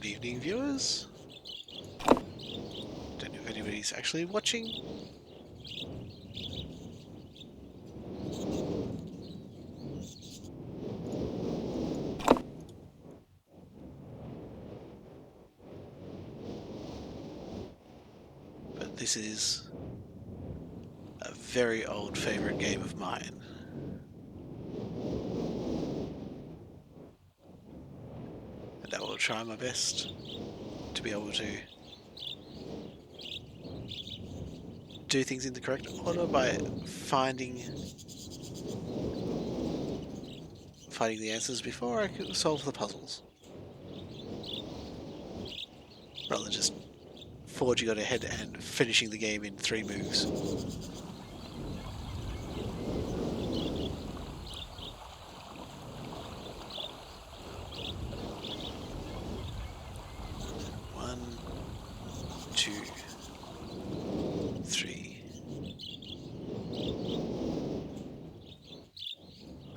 Good evening, viewers. Don't know if anybody's actually watching. But this is a very old favourite game of mine. And I will try my best to be able to do things in the correct order by finding the answers before I can solve the puzzles. Rather than just forging on ahead and finishing the game in 3 moves. One, two, three,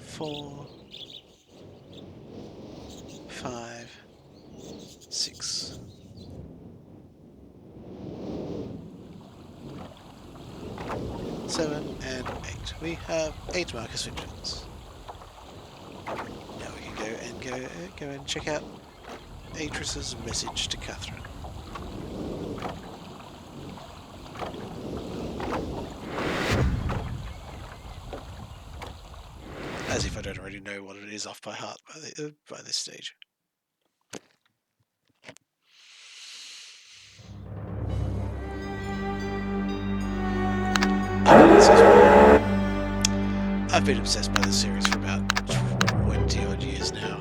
4, 5, 6. 7 and 8. We have 8 Marcus victims. Now we can go and check out Atris's message to Catherine. As if I don't already know what it is off by heart by this stage. I've been obsessed by this series for about 20 odd years now.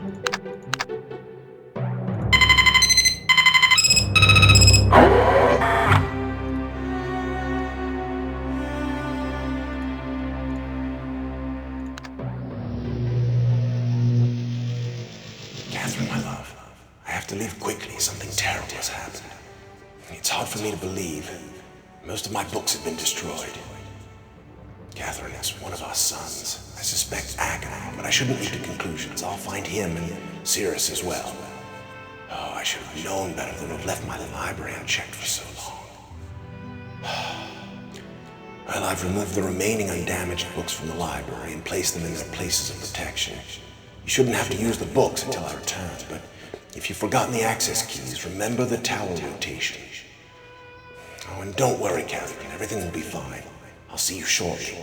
Catherine, my love, I have to leave quickly. Something terrible has happened. It's hard for me to believe. Most of my books have been destroyed. Catherine is one of our sons. I suspect Agamemnon, but I shouldn't leap to conclusions. I'll find him and Cirrus as well. Oh, I should have known better than to have left my library unchecked for so long. Well, I've removed the remaining undamaged books from the library and placed them in their places of protection. You shouldn't have to use the books until I return, but if you've forgotten the access keys, remember the tower rotation. Oh, and don't worry, Catherine, everything will be fine. I'll see you shortly.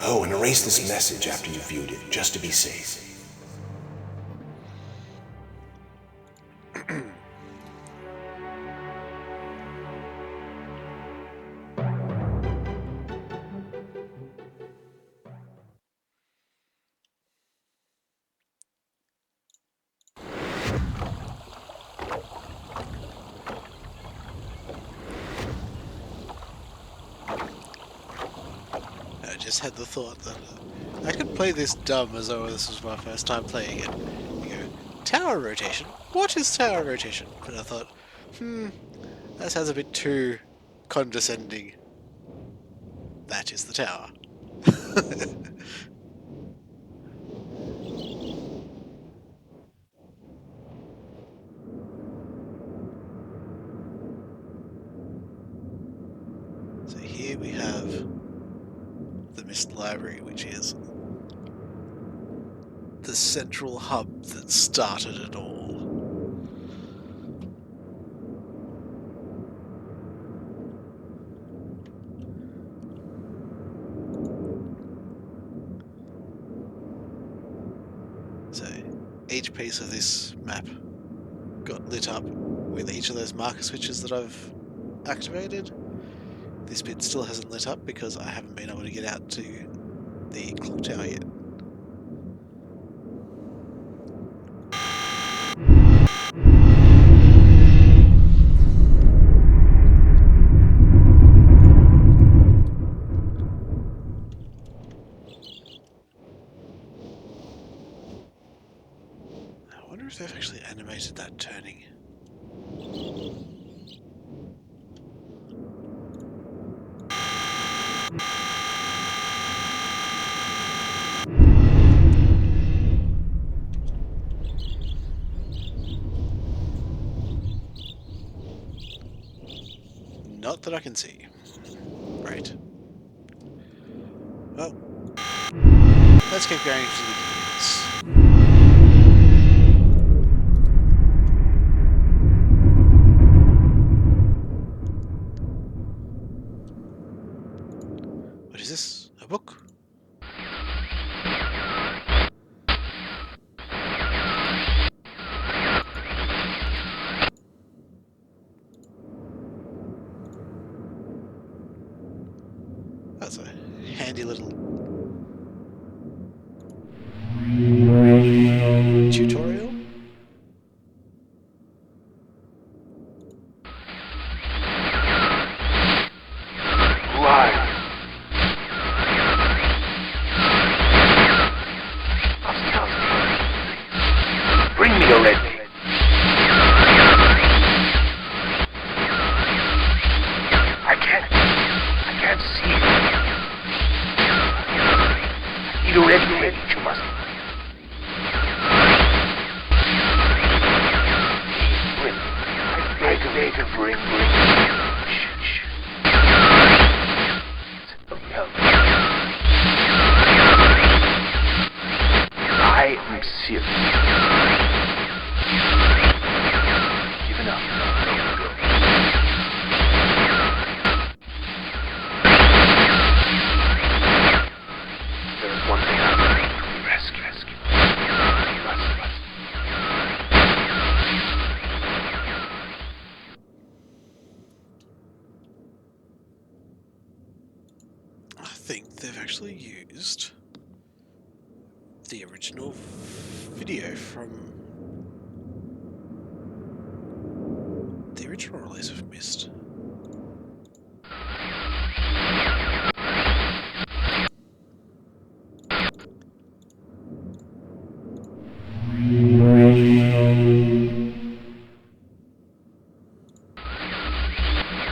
Oh, and erase this message after you've viewed it, just to be safe. I just had the thought that I could play this dumb as though this was my first time playing it. You go, tower rotation? What is tower rotation? But I thought, that sounds a bit too condescending. That is the tower. So here we have the Myst library, which is the central hub that started it all. So each piece of this map got lit up with each of those marker switches that I've activated. This bit still hasn't lit up because I haven't been able to get out to the clock tower yet. I wonder if they've actually animated that turning. Not that I can see. Right. Well, let's keep going to the gears. What is this? A book? That's a handy little tutorial. Why? Bring me a red plate. I can't see. I need a red plate, you must. I beg of bring. Shh. Help. I am serious. Give it up. Go. There is one thing I must rescue. You must. I think they've actually used the original video from the original release of Myst.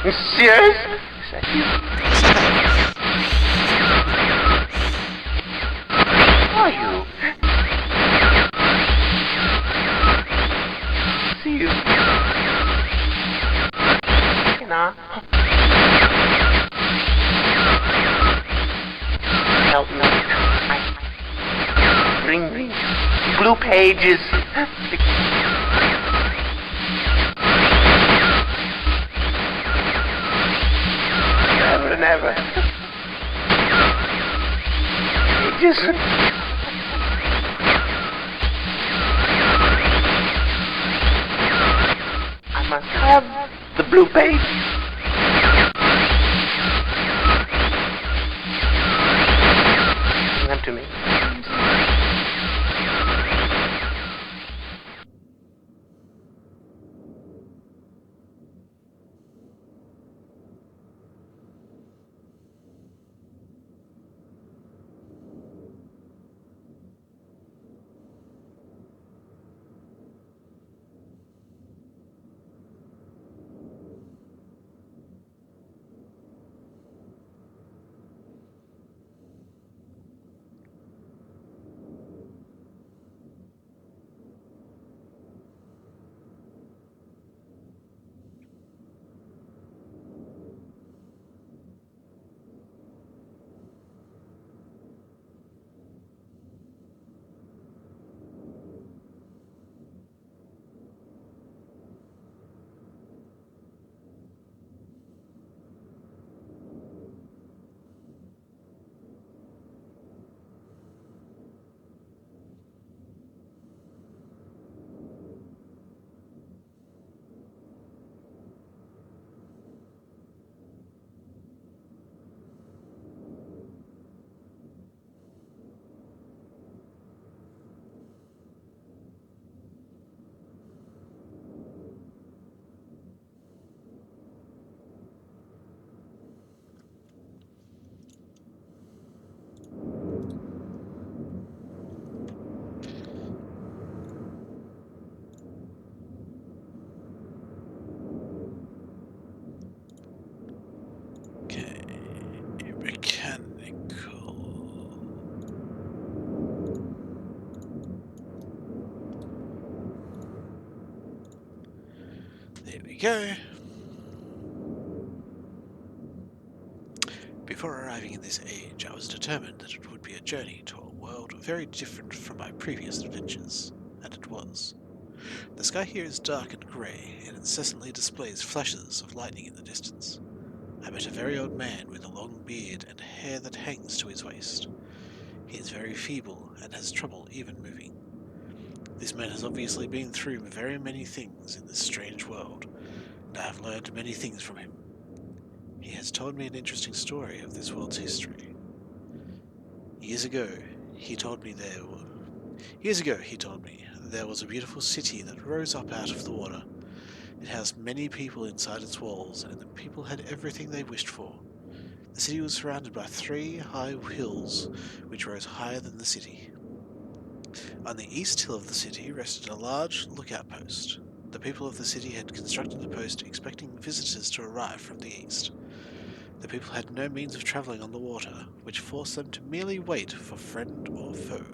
You serious? Is that you? Are you? See you. Nah. Help me. Bring blue pages. Never. Pages. I must have the blue page. Bring them to me. There we go. Before arriving in this age, I was determined that it would be a journey to a world very different from my previous adventures, and it was. The sky here is dark and grey, and incessantly displays flashes of lightning in the distance. I met a very old man with a long beard and hair that hangs to his waist. He is very feeble and has trouble even moving. This man has obviously been through very many things in this strange world, and I have learned many things from him. He has told me an interesting story of this world's history. Years ago, he told me there was a beautiful city that rose up out of the water. It housed many people inside its walls, and the people had everything they wished for. The city was surrounded by 3 high hills, which rose higher than the city. On the east hill of the city rested a large lookout post. The people of the city had constructed the post expecting visitors to arrive from the east. The people had no means of travelling on the water, which forced them to merely wait for friend or foe.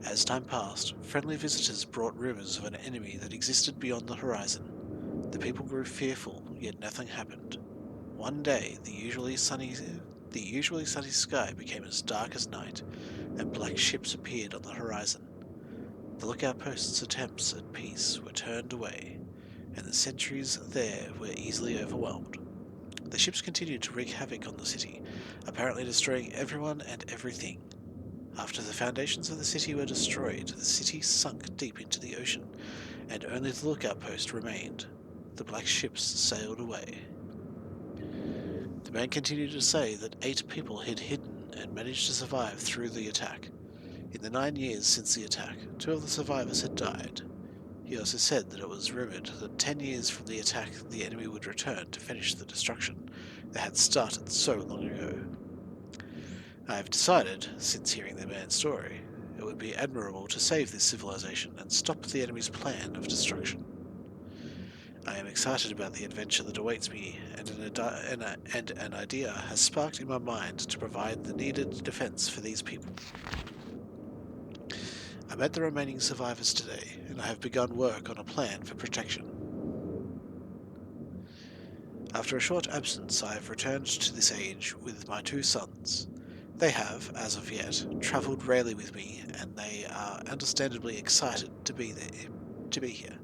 As time passed, friendly visitors brought rumours of an enemy that existed beyond the horizon. The people grew fearful, yet nothing happened. One day, the usually sunny sky became as dark as night, and black ships appeared on the horizon. The lookout post's attempts at peace were turned away, and the sentries there were easily overwhelmed. The ships continued to wreak havoc on the city, apparently destroying everyone and everything. After the foundations of the city were destroyed, the city sunk deep into the ocean, and only the lookout post remained. The black ships sailed away. The man continued to say that 8 people had hidden and managed to survive through the attack. In the 9 years since the attack, 2 of the survivors had died. He also said that it was rumoured that 10 years from the attack the enemy would return to finish the destruction that had started so long ago. I have decided, since hearing the man's story, it would be admirable to save this civilization and stop the enemy's plan of destruction. I am excited about the adventure that awaits me, and an idea has sparked in my mind to provide the needed defense for these people. I met the remaining survivors today, and I have begun work on a plan for protection. After a short absence, I have returned to this age with my 2 sons. They have, as of yet, travelled rarely with me, and they are understandably excited to be here.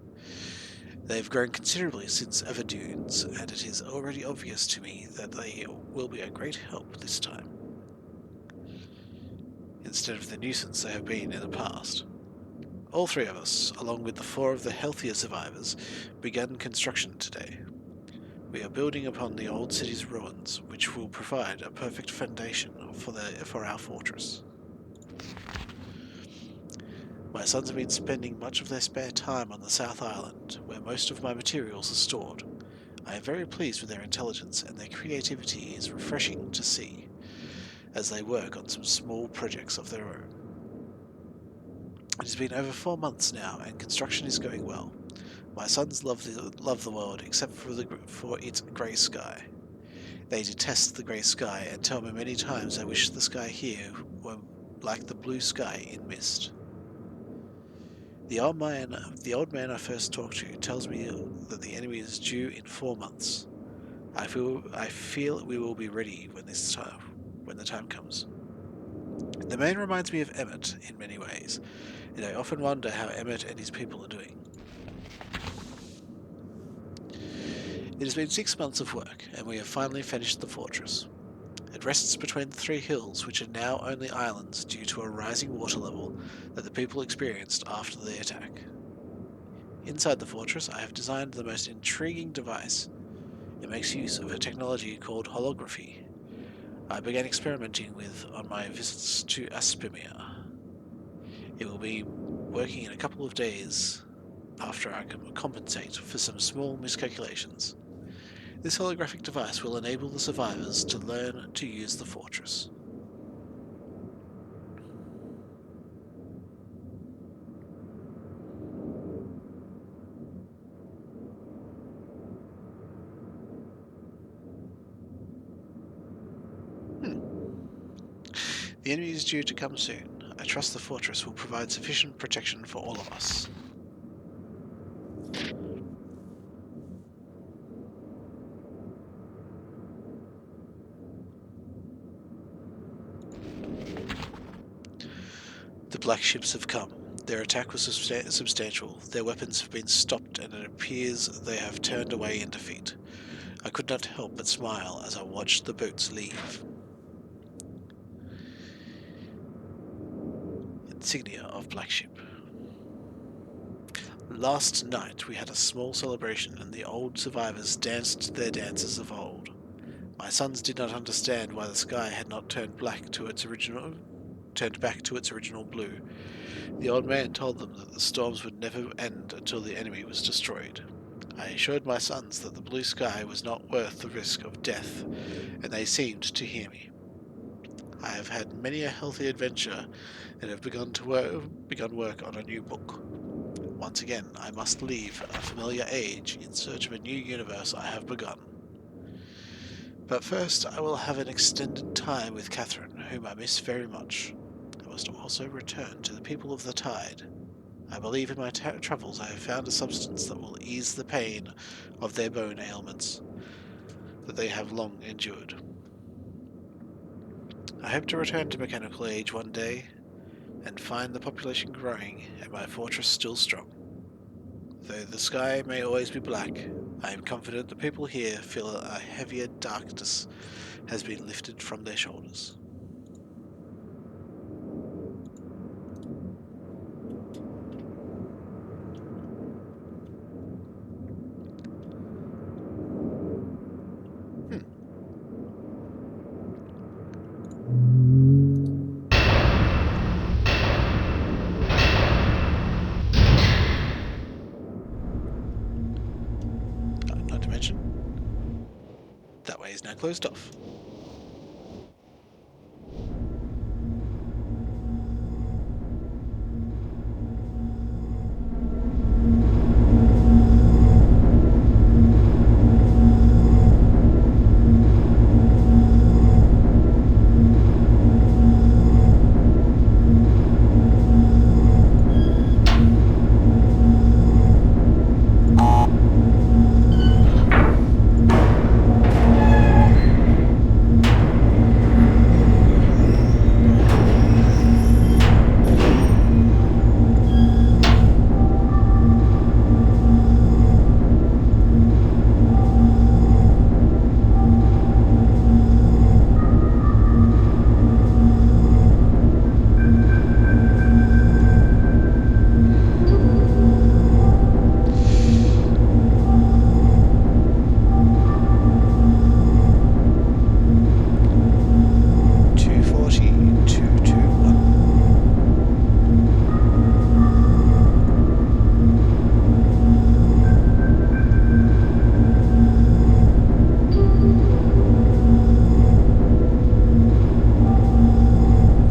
They have grown considerably since Everdunes, and it is already obvious to me that they will be a great help this time, instead of the nuisance they have been in the past. All 3 of us, along with the 4 of the healthier survivors, began construction today. We are building upon the old city's ruins, which will provide a perfect foundation for our fortress. My sons have been spending much of their spare time on the South Island, where most of my materials are stored. I am very pleased with their intelligence, and their creativity is refreshing to see, as they work on some small projects of their own. It has been over 4 months now, and construction is going well. My sons love the world, except for its grey sky. They detest the grey sky, and tell me many times they wish the sky here were like the blue sky in Myst. The old man I first talked to tells me that the enemy is due in 4 months. I feel we will be ready when the time comes. The man reminds me of Emmett in many ways, and I often wonder how Emmett and his people are doing. It has been 6 months of work, and we have finally finished the fortress. It rests between the 3 hills, which are now only islands due to a rising water level that the people experienced after the attack. Inside the fortress, I have designed the most intriguing device. It makes use of a technology called holography. I began experimenting with on my visits to Aspimir. It will be working in a couple of days after I can compensate for some small miscalculations. This holographic device will enable the survivors to learn to use the fortress. The enemy is due to come soon. I trust the fortress will provide sufficient protection for all of us. The black ships have come. Their attack was substantial. Their weapons have been stopped, and it appears they have turned away in defeat. I could not help but smile as I watched the boats leave. Insignia of Black Ship. Last night we had a small celebration, and the old survivors danced their dances of old. My sons did not understand why the sky had not turned back to its original blue. The old man told them that the storms would never end until the enemy was destroyed. I assured my sons that the blue sky was not worth the risk of death, and they seemed to hear me. I have had many a healthy adventure and have begun work on a new book. Once again, I must leave a familiar age in search of a new universe I have begun. But first, I will have an extended time with Catherine, whom I miss very much. I must also return to the people of the tide. I believe in my travels I have found a substance that will ease the pain of their bone ailments that they have long endured. I hope to return to mechanical age one day and find the population growing and my fortress still strong. Though the sky may always be black, I am confident the people here feel a heavier darkness has been lifted from their shoulders. Hmm. Not to mention, that way is now closed off.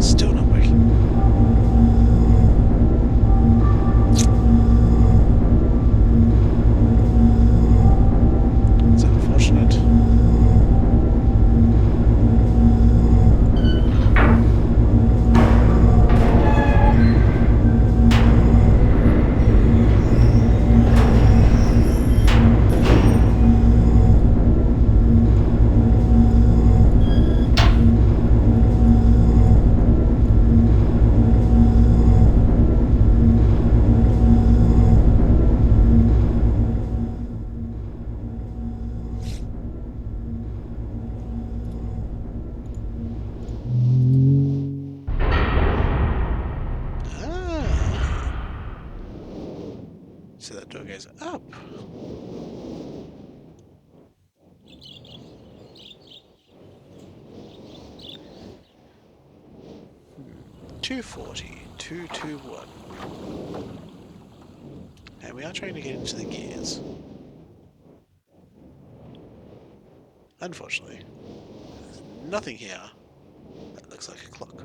Still not working. It's unfortunate. Ah. So that door goes up. 240, 221. And we are trying to get into the gears. Unfortunately, there's nothing here that looks like a clock.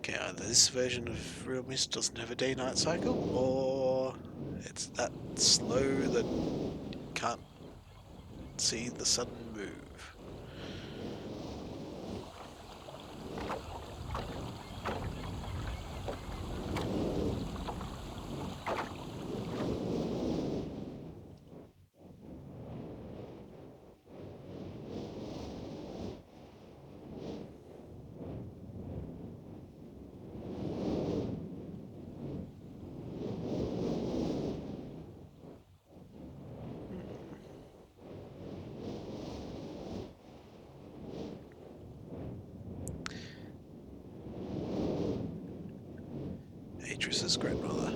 Okay, either this version of realMyst doesn't have a day-night cycle, or It's that slow that can't see the sudden move. Atris's grandmother.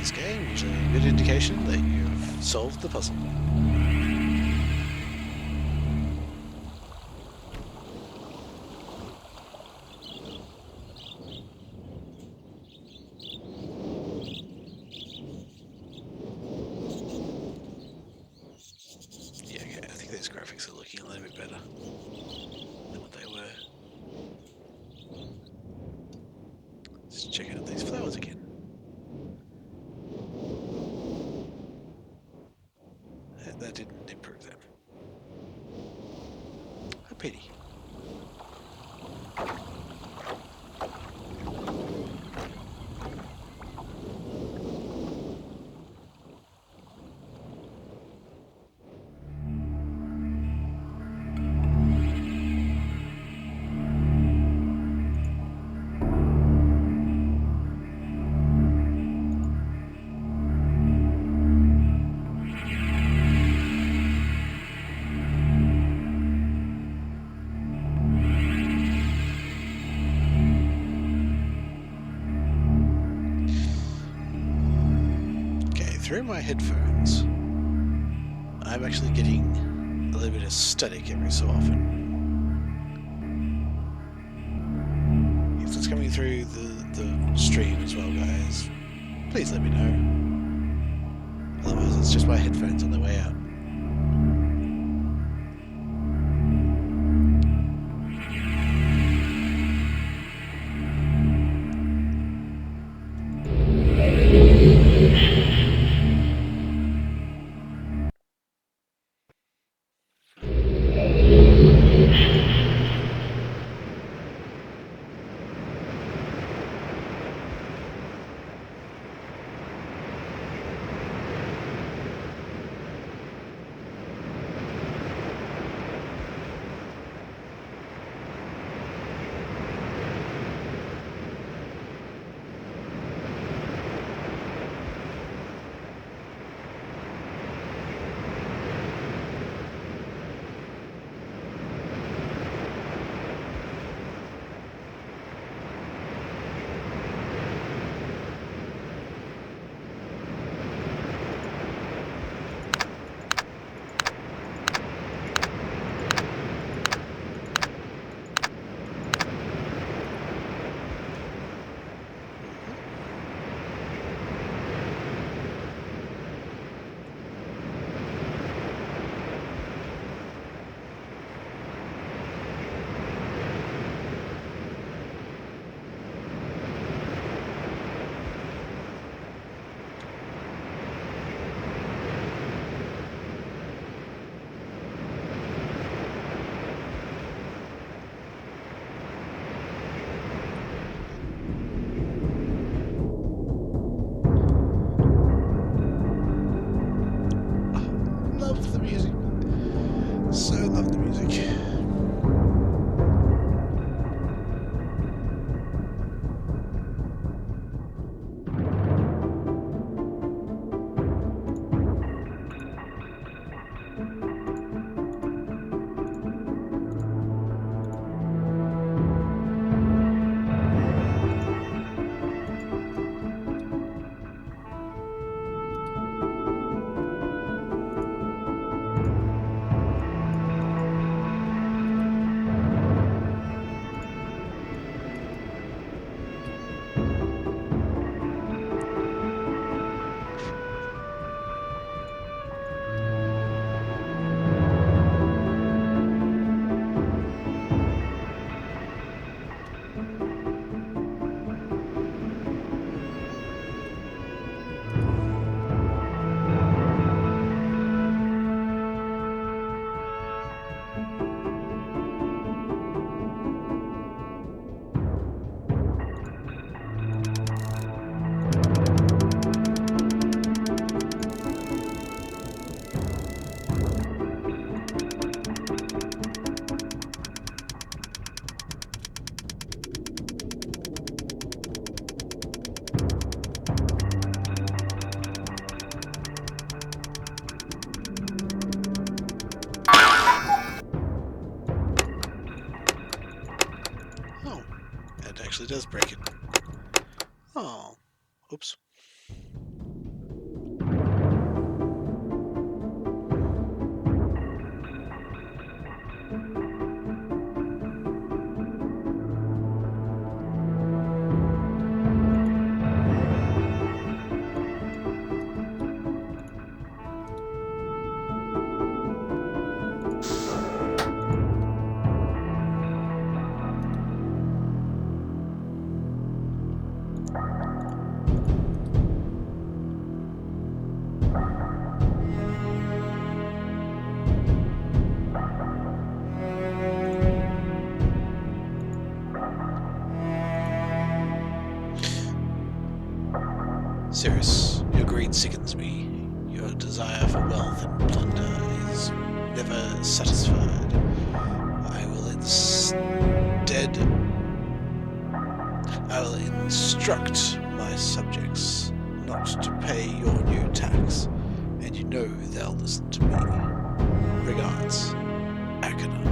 In this game, usually a good indication that you've solved the puzzle. Yeah, okay, I think these graphics are looking a little bit better than what they were. Let's check out these flowers again. That didn't improve them. A pity. through my headphones, I'm actually getting a little bit of static every so often. If it's coming through the stream as well, guys, please let me know. Otherwise, it's just my headphones on their way out. Love the music. So love the music. Oh, it actually does break it. Oh, oops. Sirius, your greed sickens me. Your desire for wealth and plunder is never satisfied. I will instruct my subjects not to pay your new tax, and you know they'll listen to me. Regards, Akana.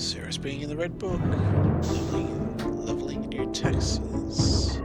Cirrus being in the red book. Leveling new taxes.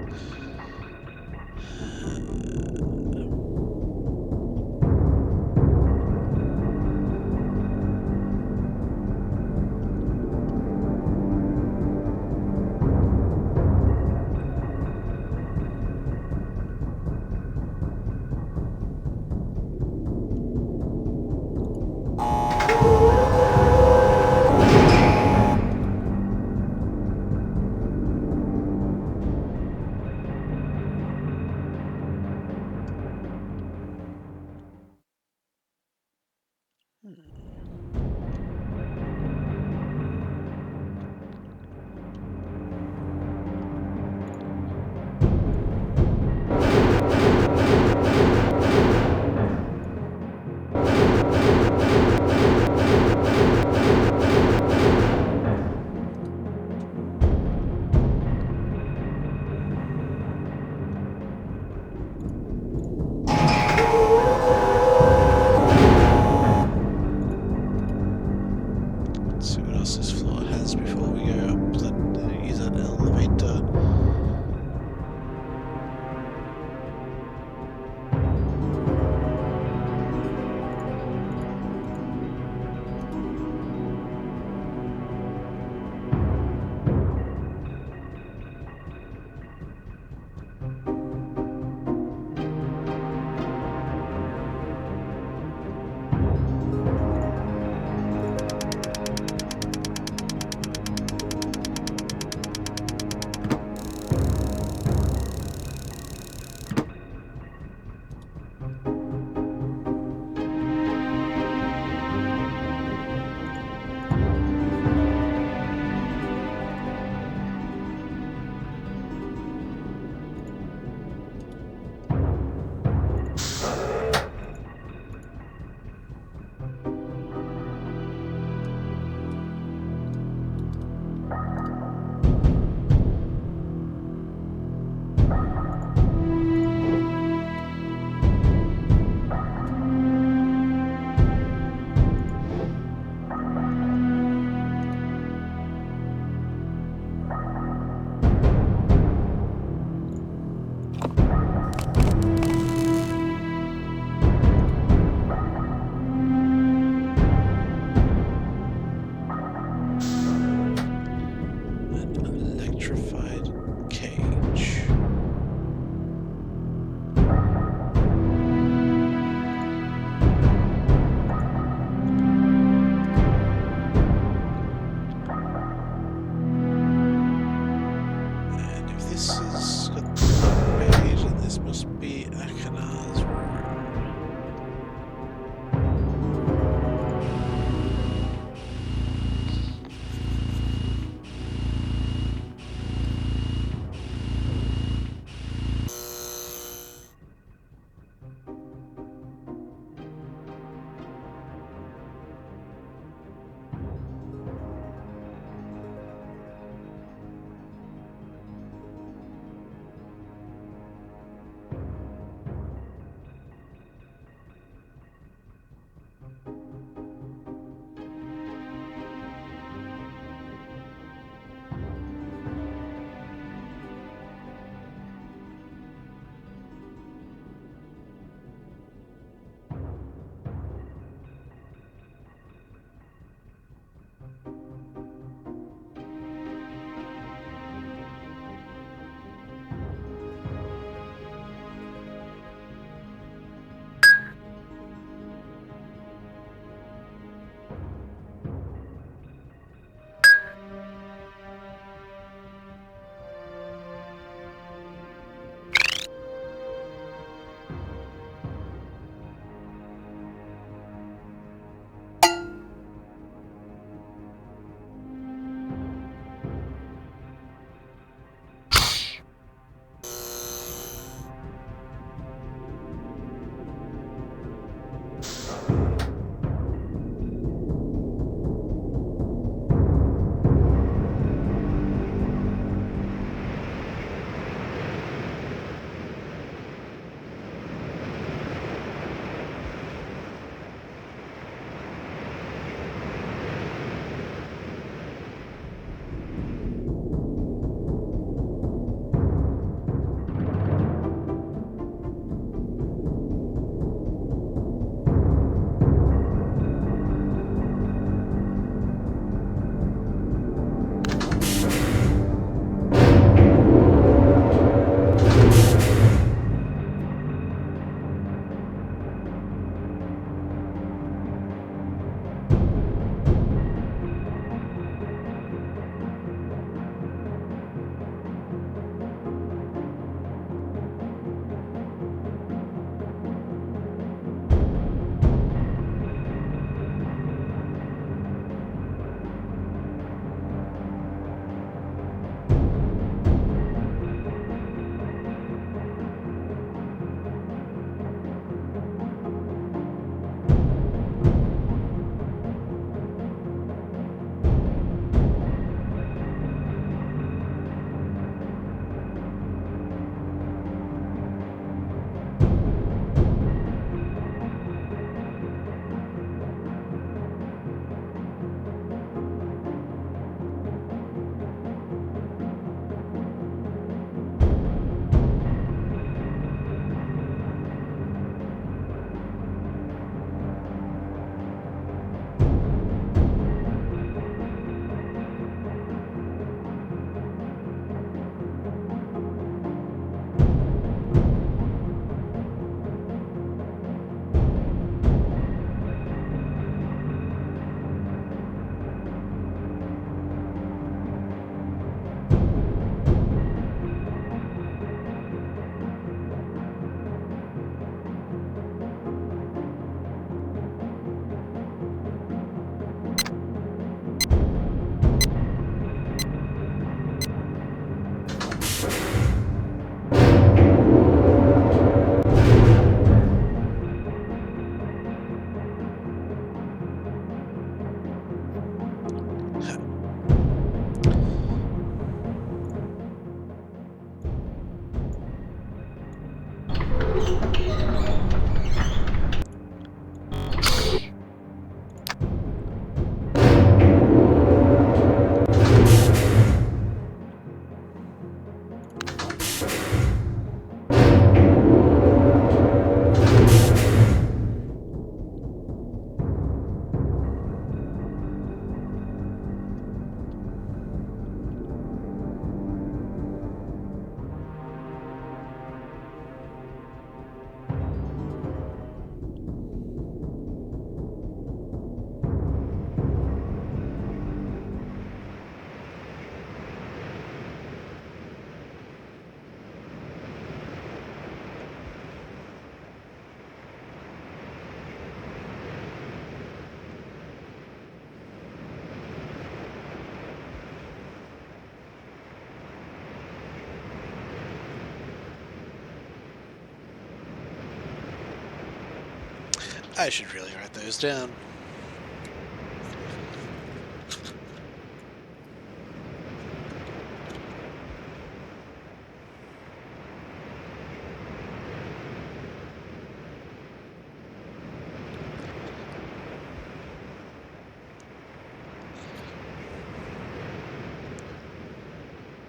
I should really write those down.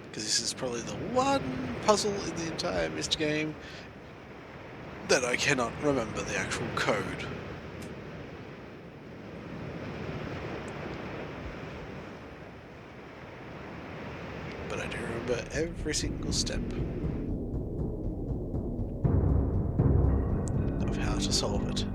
Because this is probably the one puzzle in the entire Myst game that I cannot remember the actual code. But I do remember every single step of how to solve it.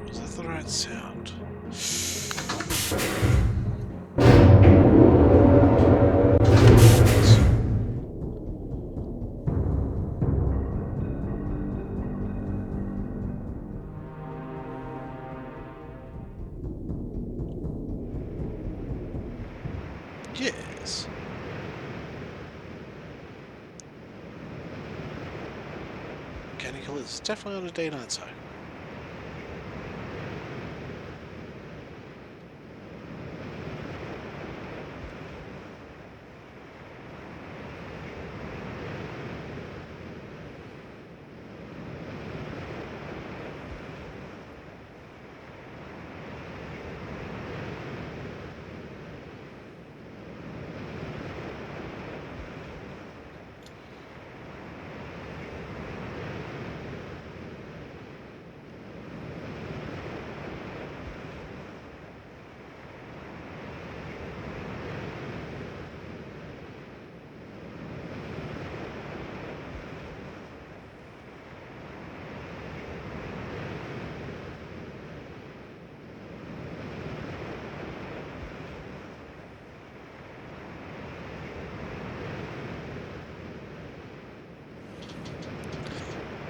Was that the right sound? Yes. Mechanical is definitely on a day-night cycle.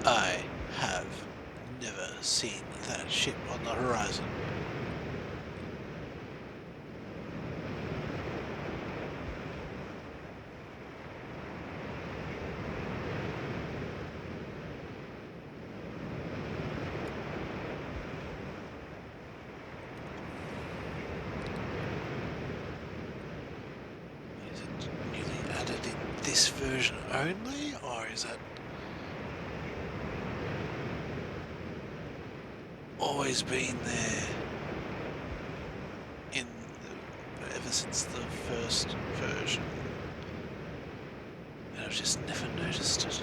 I have never seen that ship on the horizon. Is it newly added in this version only, or is that always been there ever since the first version? And I've just never noticed it.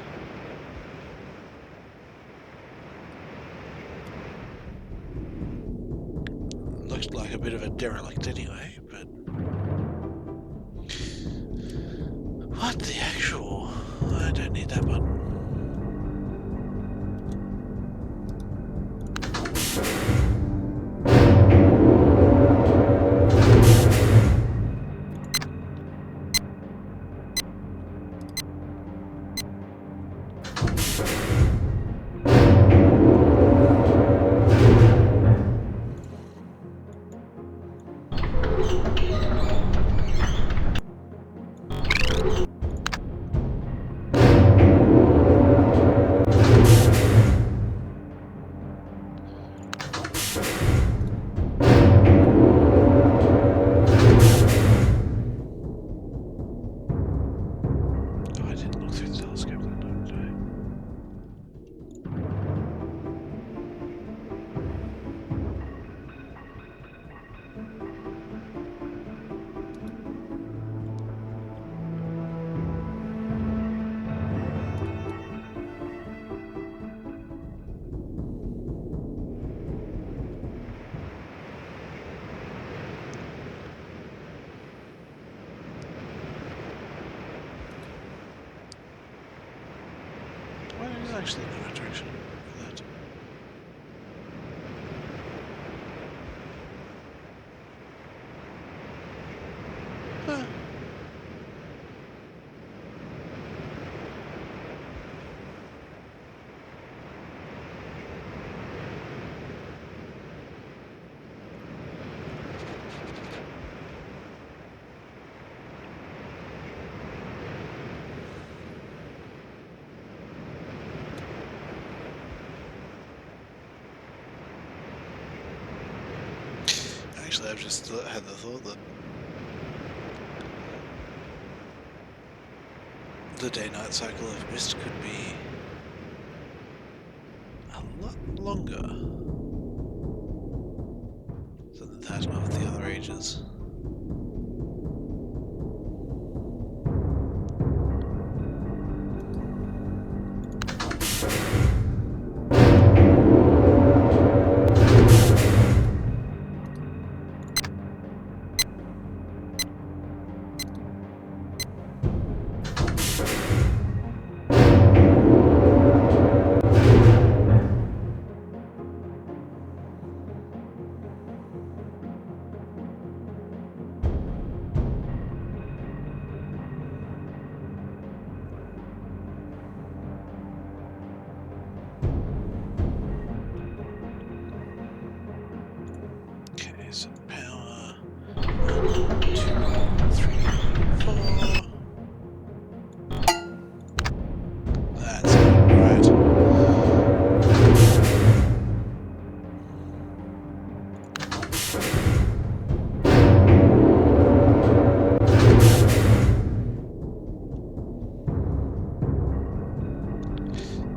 Looked like a bit of a derelict anyway, but... What the actual... I don't need that button. actually in the right direction for that. Huh. Actually, I've just had the thought that the day-night cycle of Myst could be a lot longer than that of the other ages. Okay, so power 1, 2, 3, 4. That's right.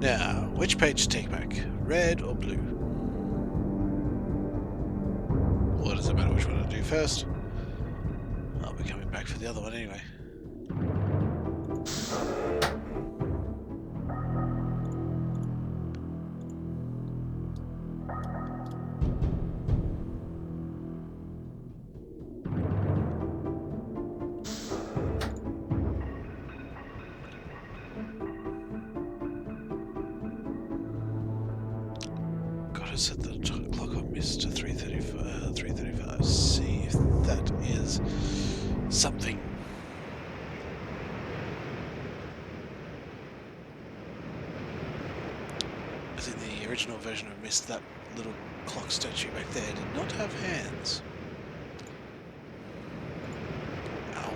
Now, which page to take back? Red or blue? Or does it matter which one I do first? I'll be coming back for the other one anyway. Gotta set the clock on Myst to 3:35. 3:35. See if that is something. As in the original version of Myst, that little clock statue back there did not have hands. Ow.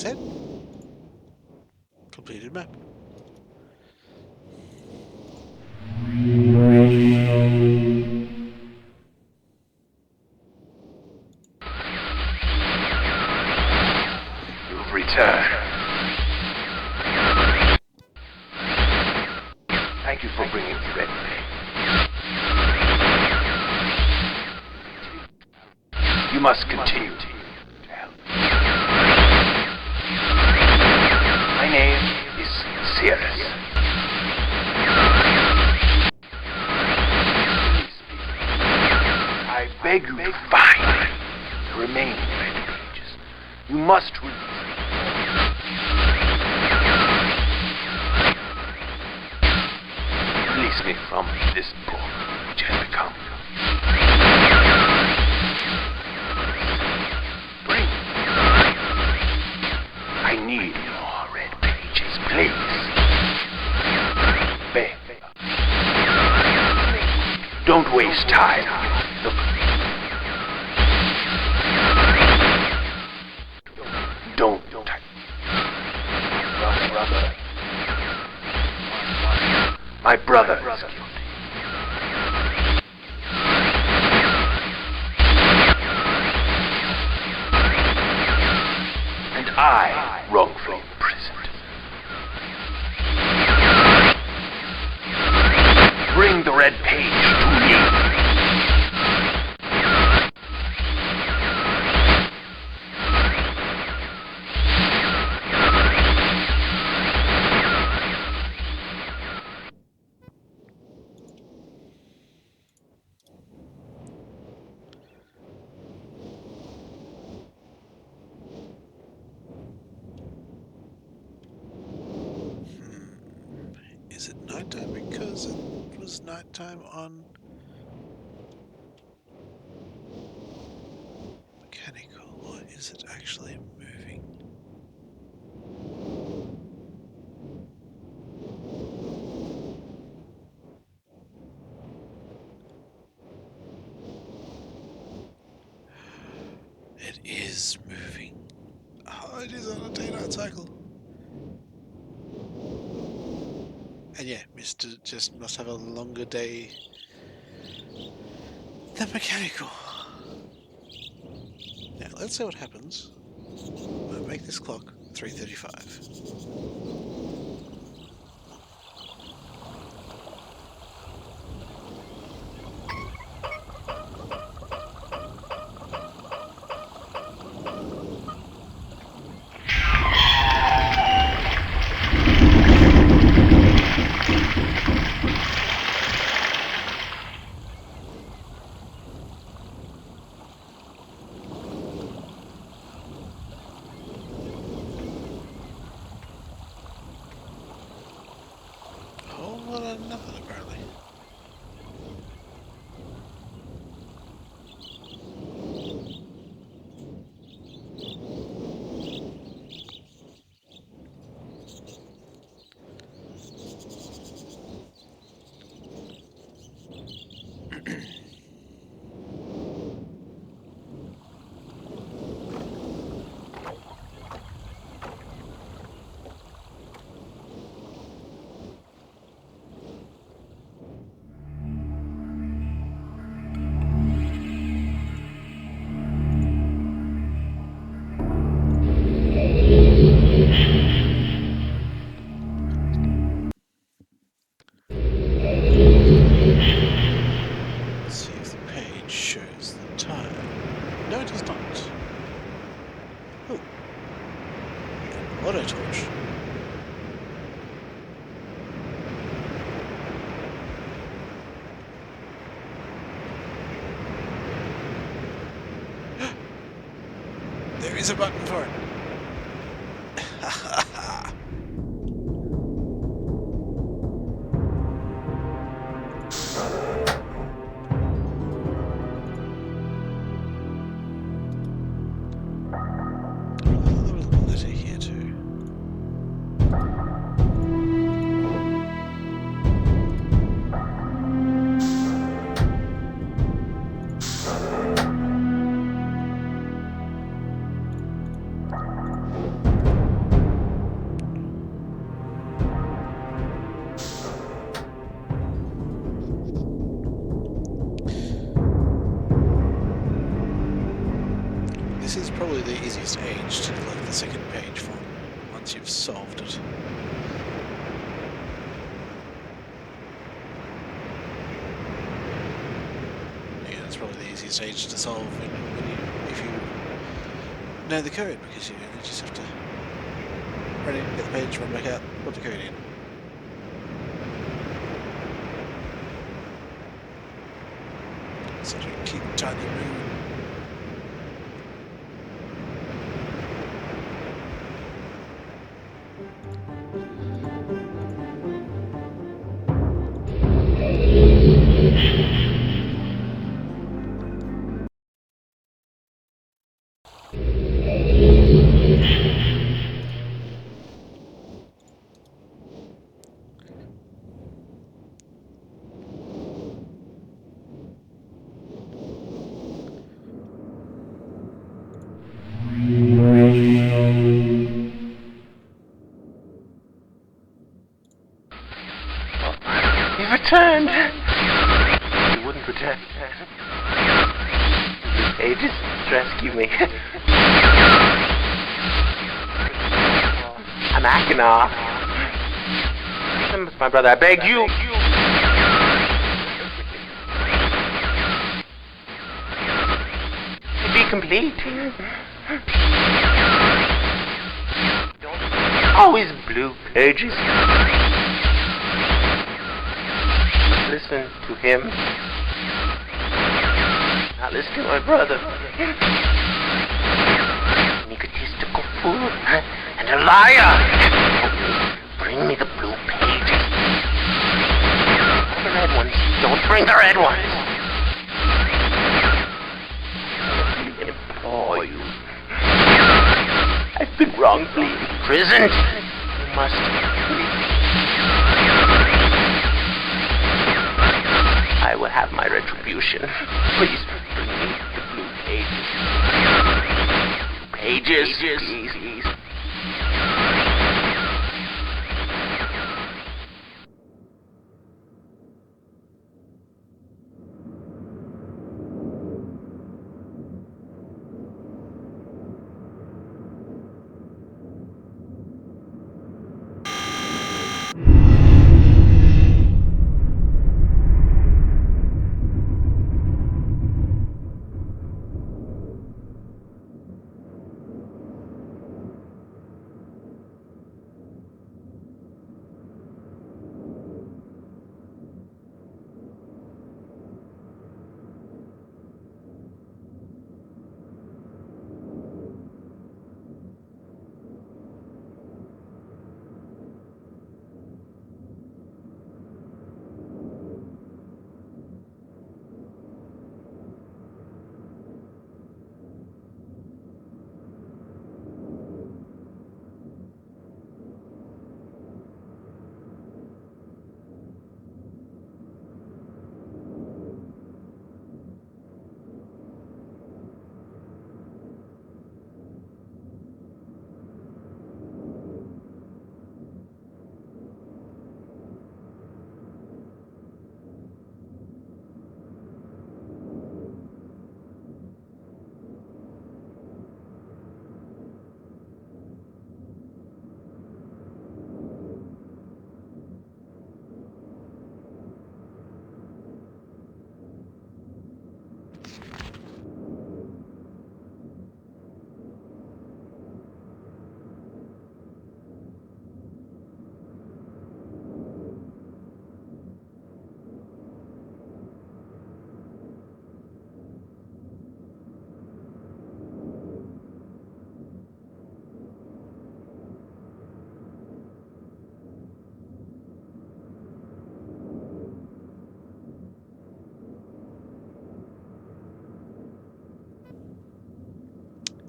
said. Completed map. You've returned. Thank you for bringing the red thing. You must continue to help. My name is Sirius. I beg you to find the remaining red pages. You must release them. Release me from this book, which has become. Bring. I need more red pages, please. Beg. Don't waste time. Look. Don't. My brother is guilty. And I wrongfully imprisoned. Bring the red page to me. Is it nighttime because it was nighttime on mechanical, or is it actually moving? It is moving. Oh, it is on a day-night cycle. And yeah, Myst just must have a longer day than mechanical. Now, let's see what happens. I'll make this clock 3:35. Whole lot of nothing, apparently. Let's see if the page shows the time. No, it does not. Oh, an auto torch. There is a button for it. There was a letter here too. just aged to like the second page from once you've solved it. Yeah, that's probably the easiest age to solve if you know the code, because you just have to run in, get the page, run back out, put the code in. Such a cute tiny moon. He returned! He wouldn't return. Ages to rescue me. I'm Akinar. My brother, I beg you. To be complete. Always blue pages. Listen to him. Not listen to my brother. An egotistical fool and a liar. Bring me the blue pages. Not the red ones. Don't bring the red ones. I implore you. I've been wrongfully imprisoned. You must leave. I will have my retribution. Please bring me the blue pages. Please.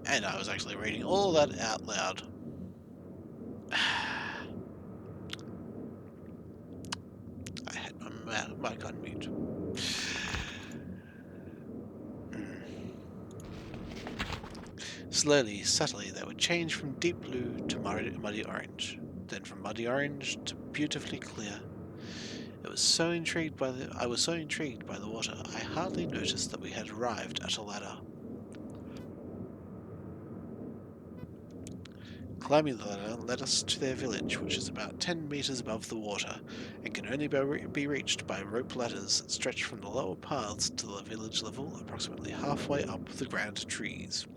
And I was actually reading all that out loud. I had my mic on mute. Slowly, subtly, they would change from deep blue to muddy orange, then from muddy orange to beautifully clear. I was so intrigued by the water, I hardly noticed that we had arrived at a ladder. Climbing the ladder led us to their village, which is about 10 meters above the water, and can only be reached by rope ladders that stretch from the lower paths to the village level, approximately halfway up the grand trees.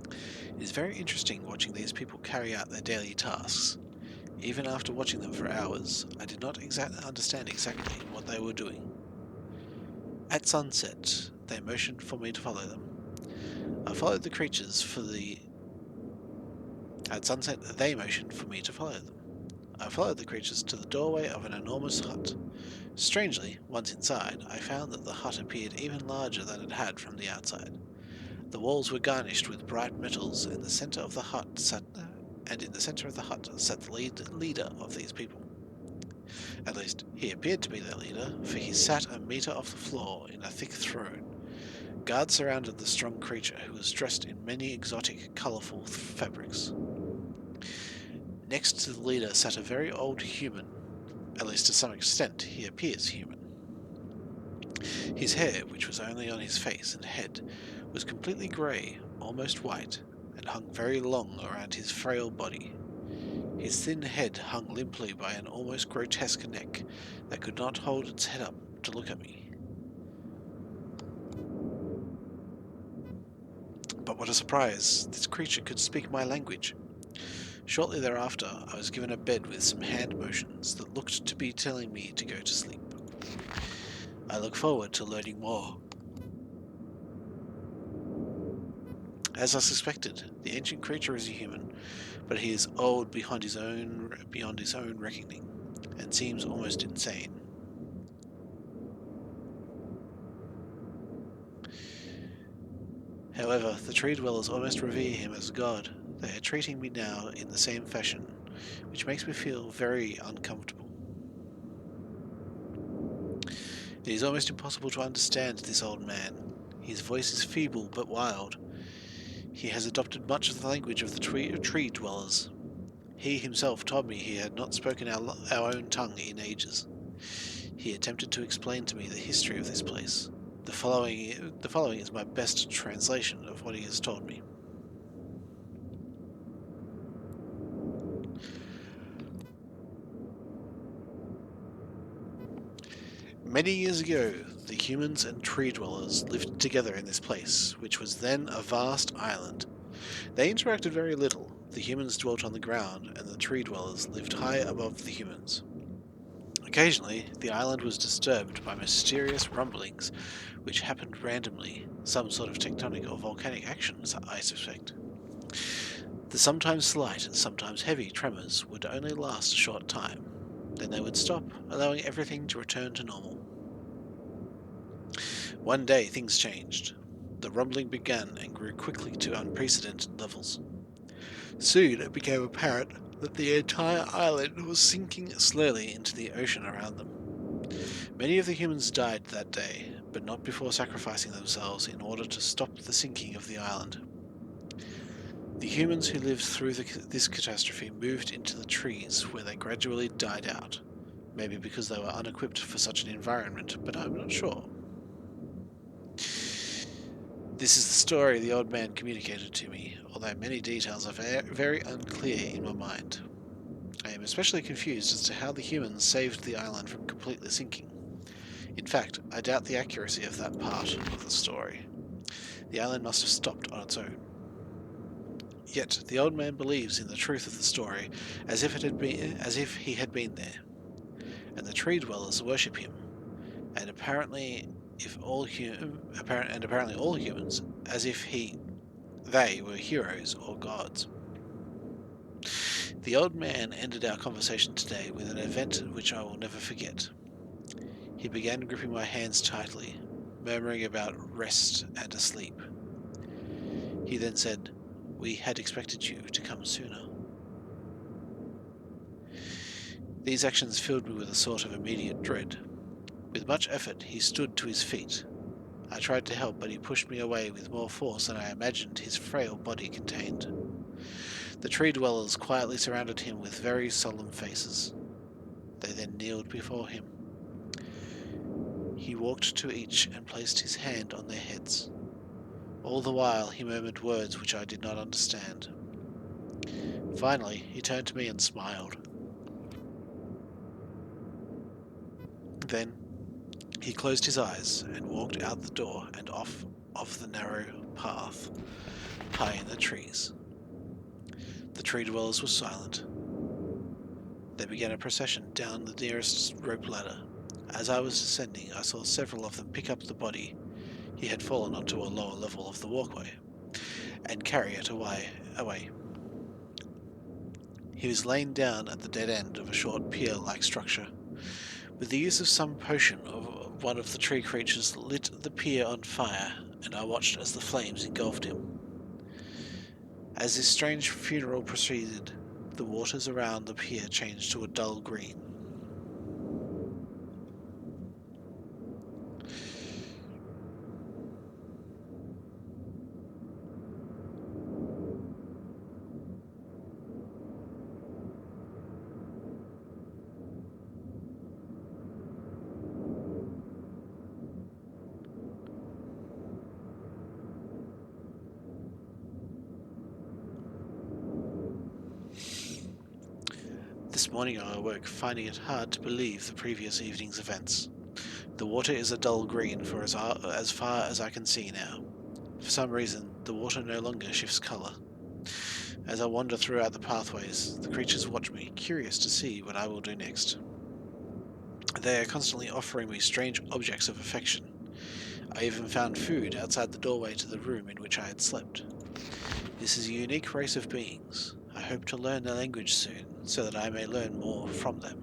It is very interesting watching these people carry out their daily tasks. Even after watching them for hours, I did not understand exactly what they were doing. At sunset, they motioned for me to follow them. I followed the creatures for the... At sunset, they motioned for me to follow them. I followed the creatures to the doorway of an enormous hut. Strangely, once inside, I found that the hut appeared even larger than it had from the outside. The walls were garnished with bright metals, and in the center of the hut sat the leader of these people. At least, he appeared to be their leader, for he sat a meter off the floor in a thick throne. Guards surrounded the strong creature, who was dressed in many exotic, colourful fabrics. Next to the leader sat a very old human. At least to some extent, he appears human. His hair, which was only on his face and head, was completely grey, almost white, and hung very long around his frail body. His thin head hung limply by an almost grotesque neck that could not hold its head up to look at me. But what a surprise! This creature could speak my language. Shortly thereafter, I was given a bed with some hand motions that looked to be telling me to go to sleep. I look forward to learning more. As I suspected, the ancient creature is a human, but he is old beyond his own reckoning, and seems almost insane. However, the tree dwellers almost revere him as a god. They are treating me now in the same fashion, which makes me feel very uncomfortable. It is almost impossible to understand this old man. His voice is feeble but wild. He has adopted much of the language of the tree dwellers. He himself told me he had not spoken our own tongue in ages. He attempted to explain to me the history of this place. The following is my best translation of what he has told me. Many years ago, the humans and tree dwellers lived together in this place, which was then a vast island. They interacted very little. The humans dwelt on the ground, and the tree dwellers lived high above the humans. Occasionally, the island was disturbed by mysterious rumblings, which happened randomly, some sort of tectonic or volcanic actions, I suspect. The sometimes slight and sometimes heavy tremors would only last a short time. Then they would stop, allowing everything to return to normal. One day things changed. The rumbling began and grew quickly to unprecedented levels. Soon it became apparent that the entire island was sinking slowly into the ocean around them. Many of the humans died that day, but not before sacrificing themselves in order to stop the sinking of the island. The humans who lived through this catastrophe moved into the trees, where they gradually died out. Maybe because they were unequipped for such an environment, but I'm not sure. This is the story the old man communicated to me, although many details are very unclear in my mind. I am especially confused as to how the humans saved the island from completely sinking. In fact, I doubt the accuracy of that part of the story. The island must have stopped on its own. Yet the old man believes in the truth of the story, as if he had been there, and the tree dwellers worship him, and apparently all humans, as if they were heroes or gods. The old man ended our conversation today with an event which I will never forget. He began gripping my hands tightly, murmuring about rest and asleep. He then said, "We had expected you to come sooner." These actions filled me with a sort of immediate dread. With much effort, he stood to his feet. I tried to help, but he pushed me away with more force than I imagined his frail body contained. The tree dwellers quietly surrounded him with very solemn faces. They then kneeled before him. He walked to each and placed his hand on their heads. All the while he murmured words which I did not understand. Finally, he turned to me and smiled. Then he closed his eyes and walked out the door and off the narrow path, high in the trees. The tree dwellers were silent. They began a procession down the nearest rope ladder. As I was descending, I saw several of them pick up the body. He had fallen onto a lower level of the walkway, and carry it away. He was laying down at the dead end of a short pier-like structure. With the use of some potion, one of the tree creatures lit the pier on fire, and I watched as the flames engulfed him. As this strange funeral proceeded, the waters around the pier changed to a dull green. This morning I awoke, finding it hard to believe the previous evening's events. The water is a dull green for as far as I can see now. For some reason, the water no longer shifts colour. As I wander throughout the pathways, the creatures watch me, curious to see what I will do next. They are constantly offering me strange objects of affection. I even found food outside the doorway to the room in which I had slept. This is a unique race of beings. I hope to learn their language soon, so that I may learn more from them.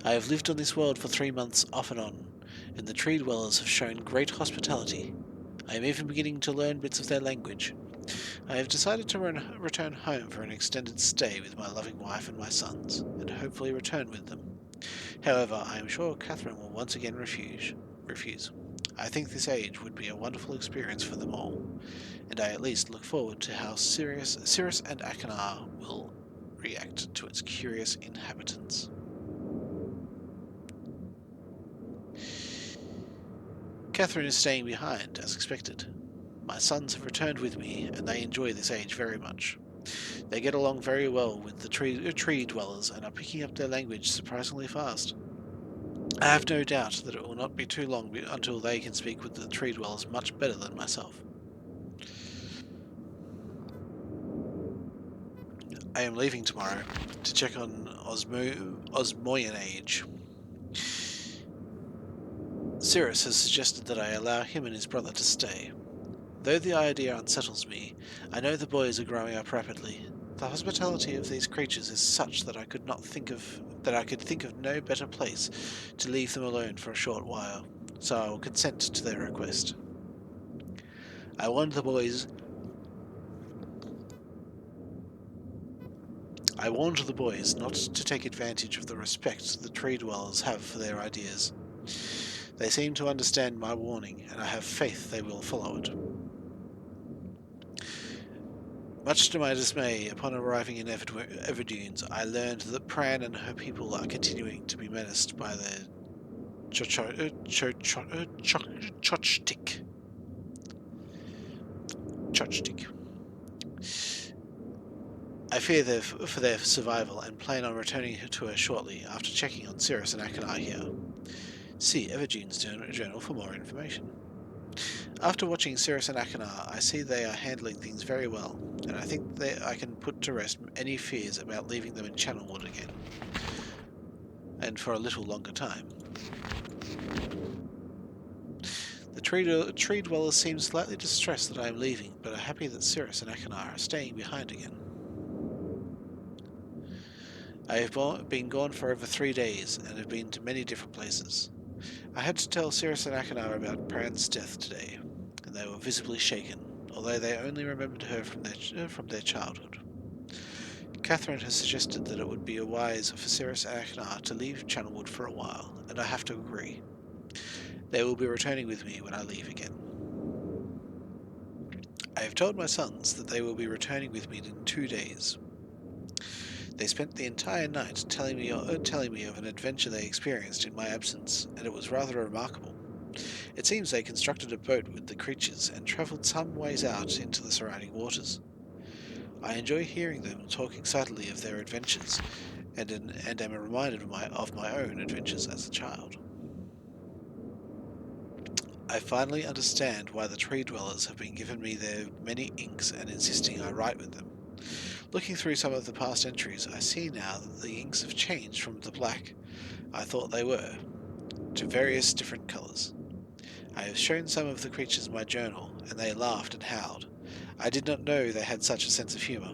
I have lived on this world for 3 months off and on, and the tree dwellers have shown great hospitality. I am even beginning to learn bits of their language. I have decided to return home for an extended stay with my loving wife and my sons, and hopefully return with them. However, I am sure Catherine will once again refuse. I think this age would be a wonderful experience for them all, and I at least look forward to how Cirrus and Achenar will react to its curious inhabitants. Catherine is staying behind, as expected. My sons have returned with me, and they enjoy this age very much. They get along very well with the tree dwellers and are picking up their language surprisingly fast. I have no doubt that it will not be too long until they can speak with the tree dwellers much better than myself. I am leaving tomorrow to check on Osmoyan age. Cirrus has suggested that I allow him and his brother to stay. Though the idea unsettles me, I know the boys are growing up rapidly. The hospitality of these creatures is such that I could think of no better place to leave them alone for a short while, so I will consent to their request. I warned the boys not to take advantage of the respect the tree dwellers have for their ideas. They seem to understand my warning, and I have faith they will follow it. Much to my dismay, upon arriving in Everdunes, I learned that Pran and her people are continuing to be menaced by the Chochtik. I fear for their survival and plan on returning to her shortly after checking on Cirrus and Achenar here. See Everdunes Journal for more information. After watching Cirrus and Achenar, I see they are handling things very well, and I think I can put to rest any fears about leaving them in Channelwood again, and for a little longer time. The tree dwellers seem slightly distressed that I am leaving, but are happy that Cirrus and Achenar are staying behind again. I have been gone for over 3 days, and have been to many different places. I had to tell Cirrus and Achenar about Pran's death today, and they were visibly shaken, although they only remembered her from their childhood. Catherine has suggested that it would be wise for Cirrus and Achenar to leave Channelwood for a while, and I have to agree. They will be returning with me when I leave again. I have told my sons that they will be returning with me in 2 days. They spent the entire night telling me of an adventure they experienced in my absence, and it was rather remarkable. It seems they constructed a boat with the creatures and travelled some ways out into the surrounding waters. I enjoy hearing them talk excitedly of their adventures, and am reminded of my own adventures as a child. I finally understand why the tree dwellers have been given me their many inks and insisting I write with them. Looking through some of the past entries, I see now that the inks have changed from the black I thought they were, to various different colours. I have shown some of the creatures my journal, and they laughed and howled. I did not know they had such a sense of humour.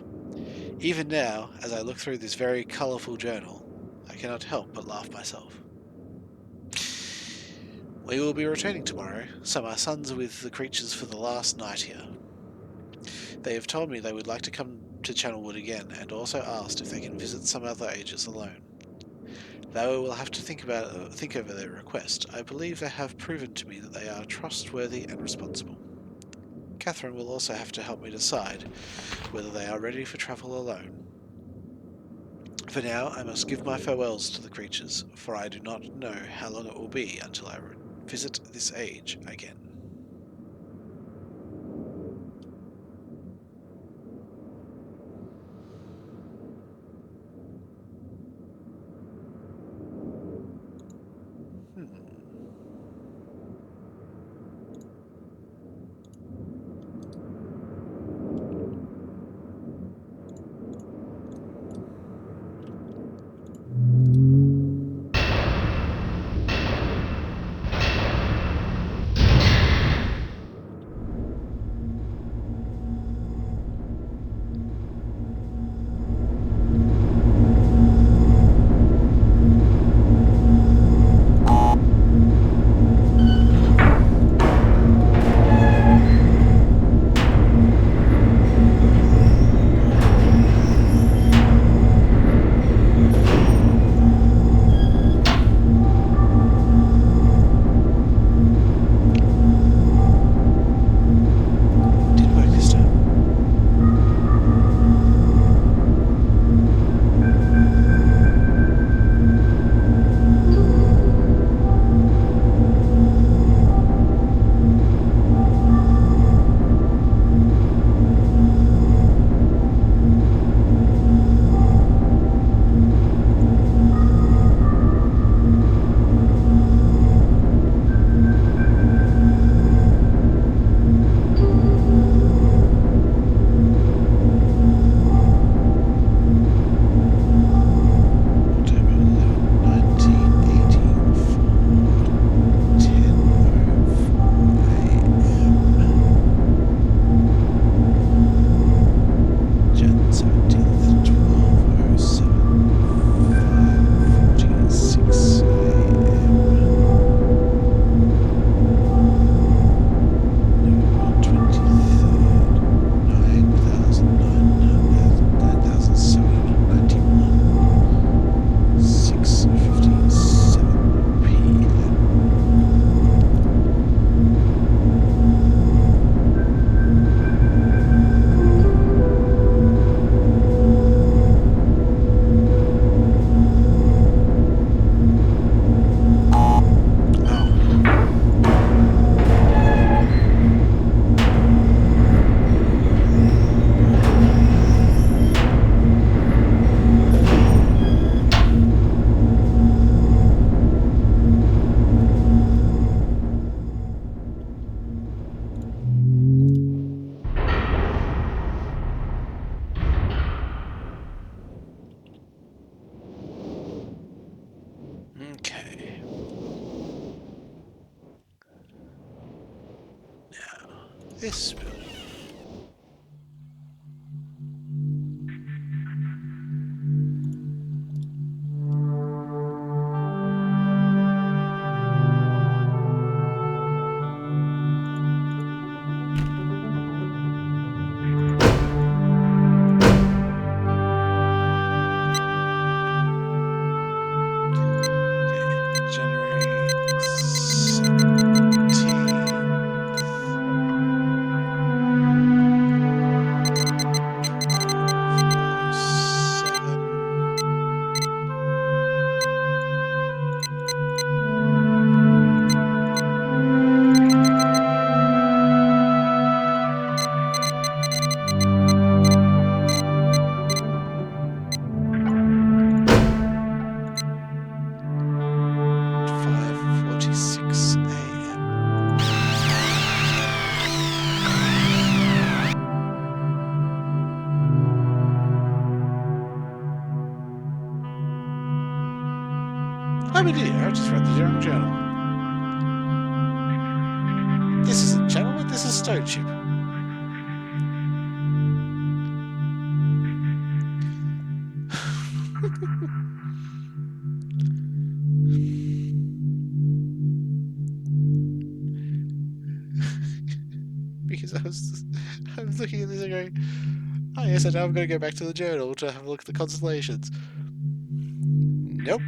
Even now, as I look through this very colourful journal, I cannot help but laugh myself. We will be returning tomorrow, so my sons are with the creatures for the last night here. They have told me they would like to come to Channelwood again, and also asked if they can visit some other ages alone. Though I will have to think over their request, I believe they have proven to me that they are trustworthy and responsible. Catherine will also have to help me decide whether they are ready for travel alone. For now, I must give my farewells to the creatures, for I do not know how long it will be until I visit this age again. It did work this time. October 11, 1984, 10:04 a.m. Jan 17th, 12:07, 5:46 a.m. November 23rd, 9,791, 6:57 p.m. Oh, okay. Now, this building. Okay, January 17th. I'm an idiot. I just read the wrong journal. This isn't Channelwood, this is Stone Ship. Because I was looking at this and going, oh yes, and now I'm going to go back to the journal to have a look at the constellations. Nope.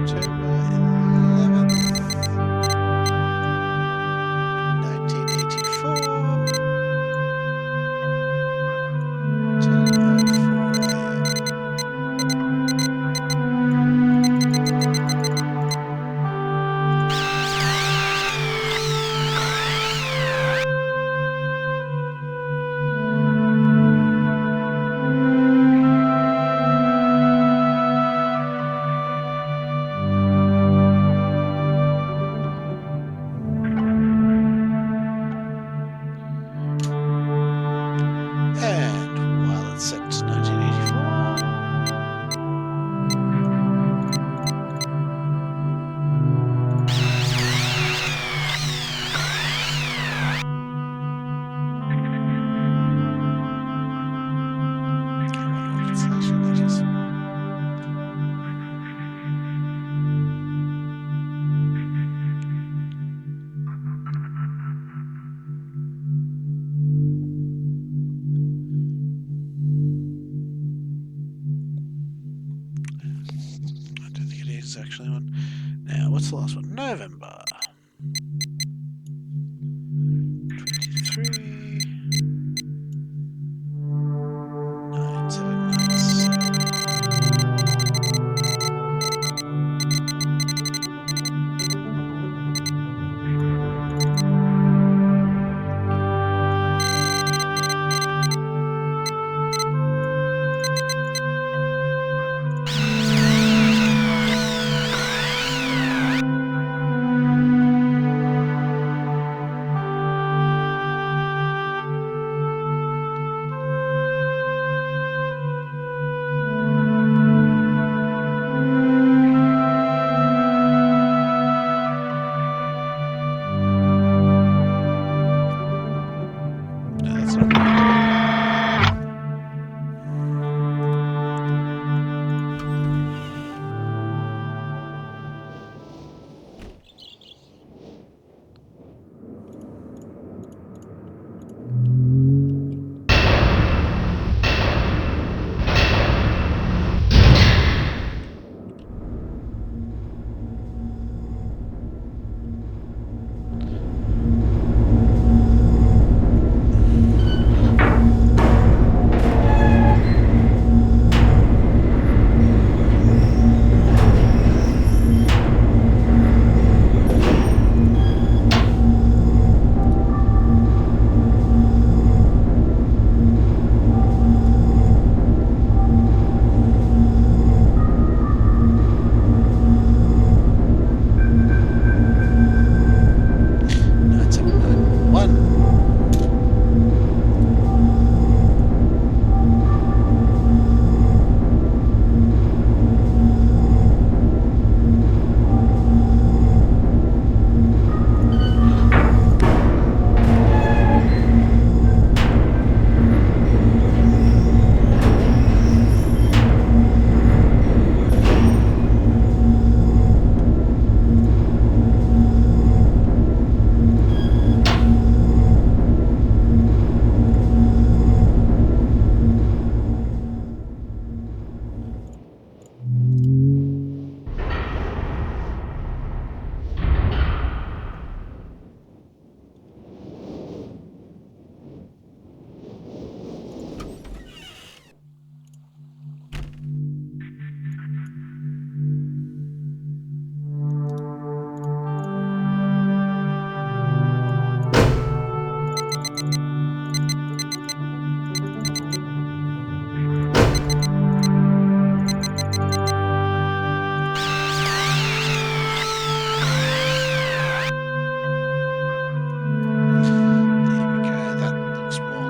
October 11th, 1984, 10:04 a.m. And while it's set to 1984, I wonder what constellation that is. I don't think it is actually one. Now, what's the last one? November 23, 9797.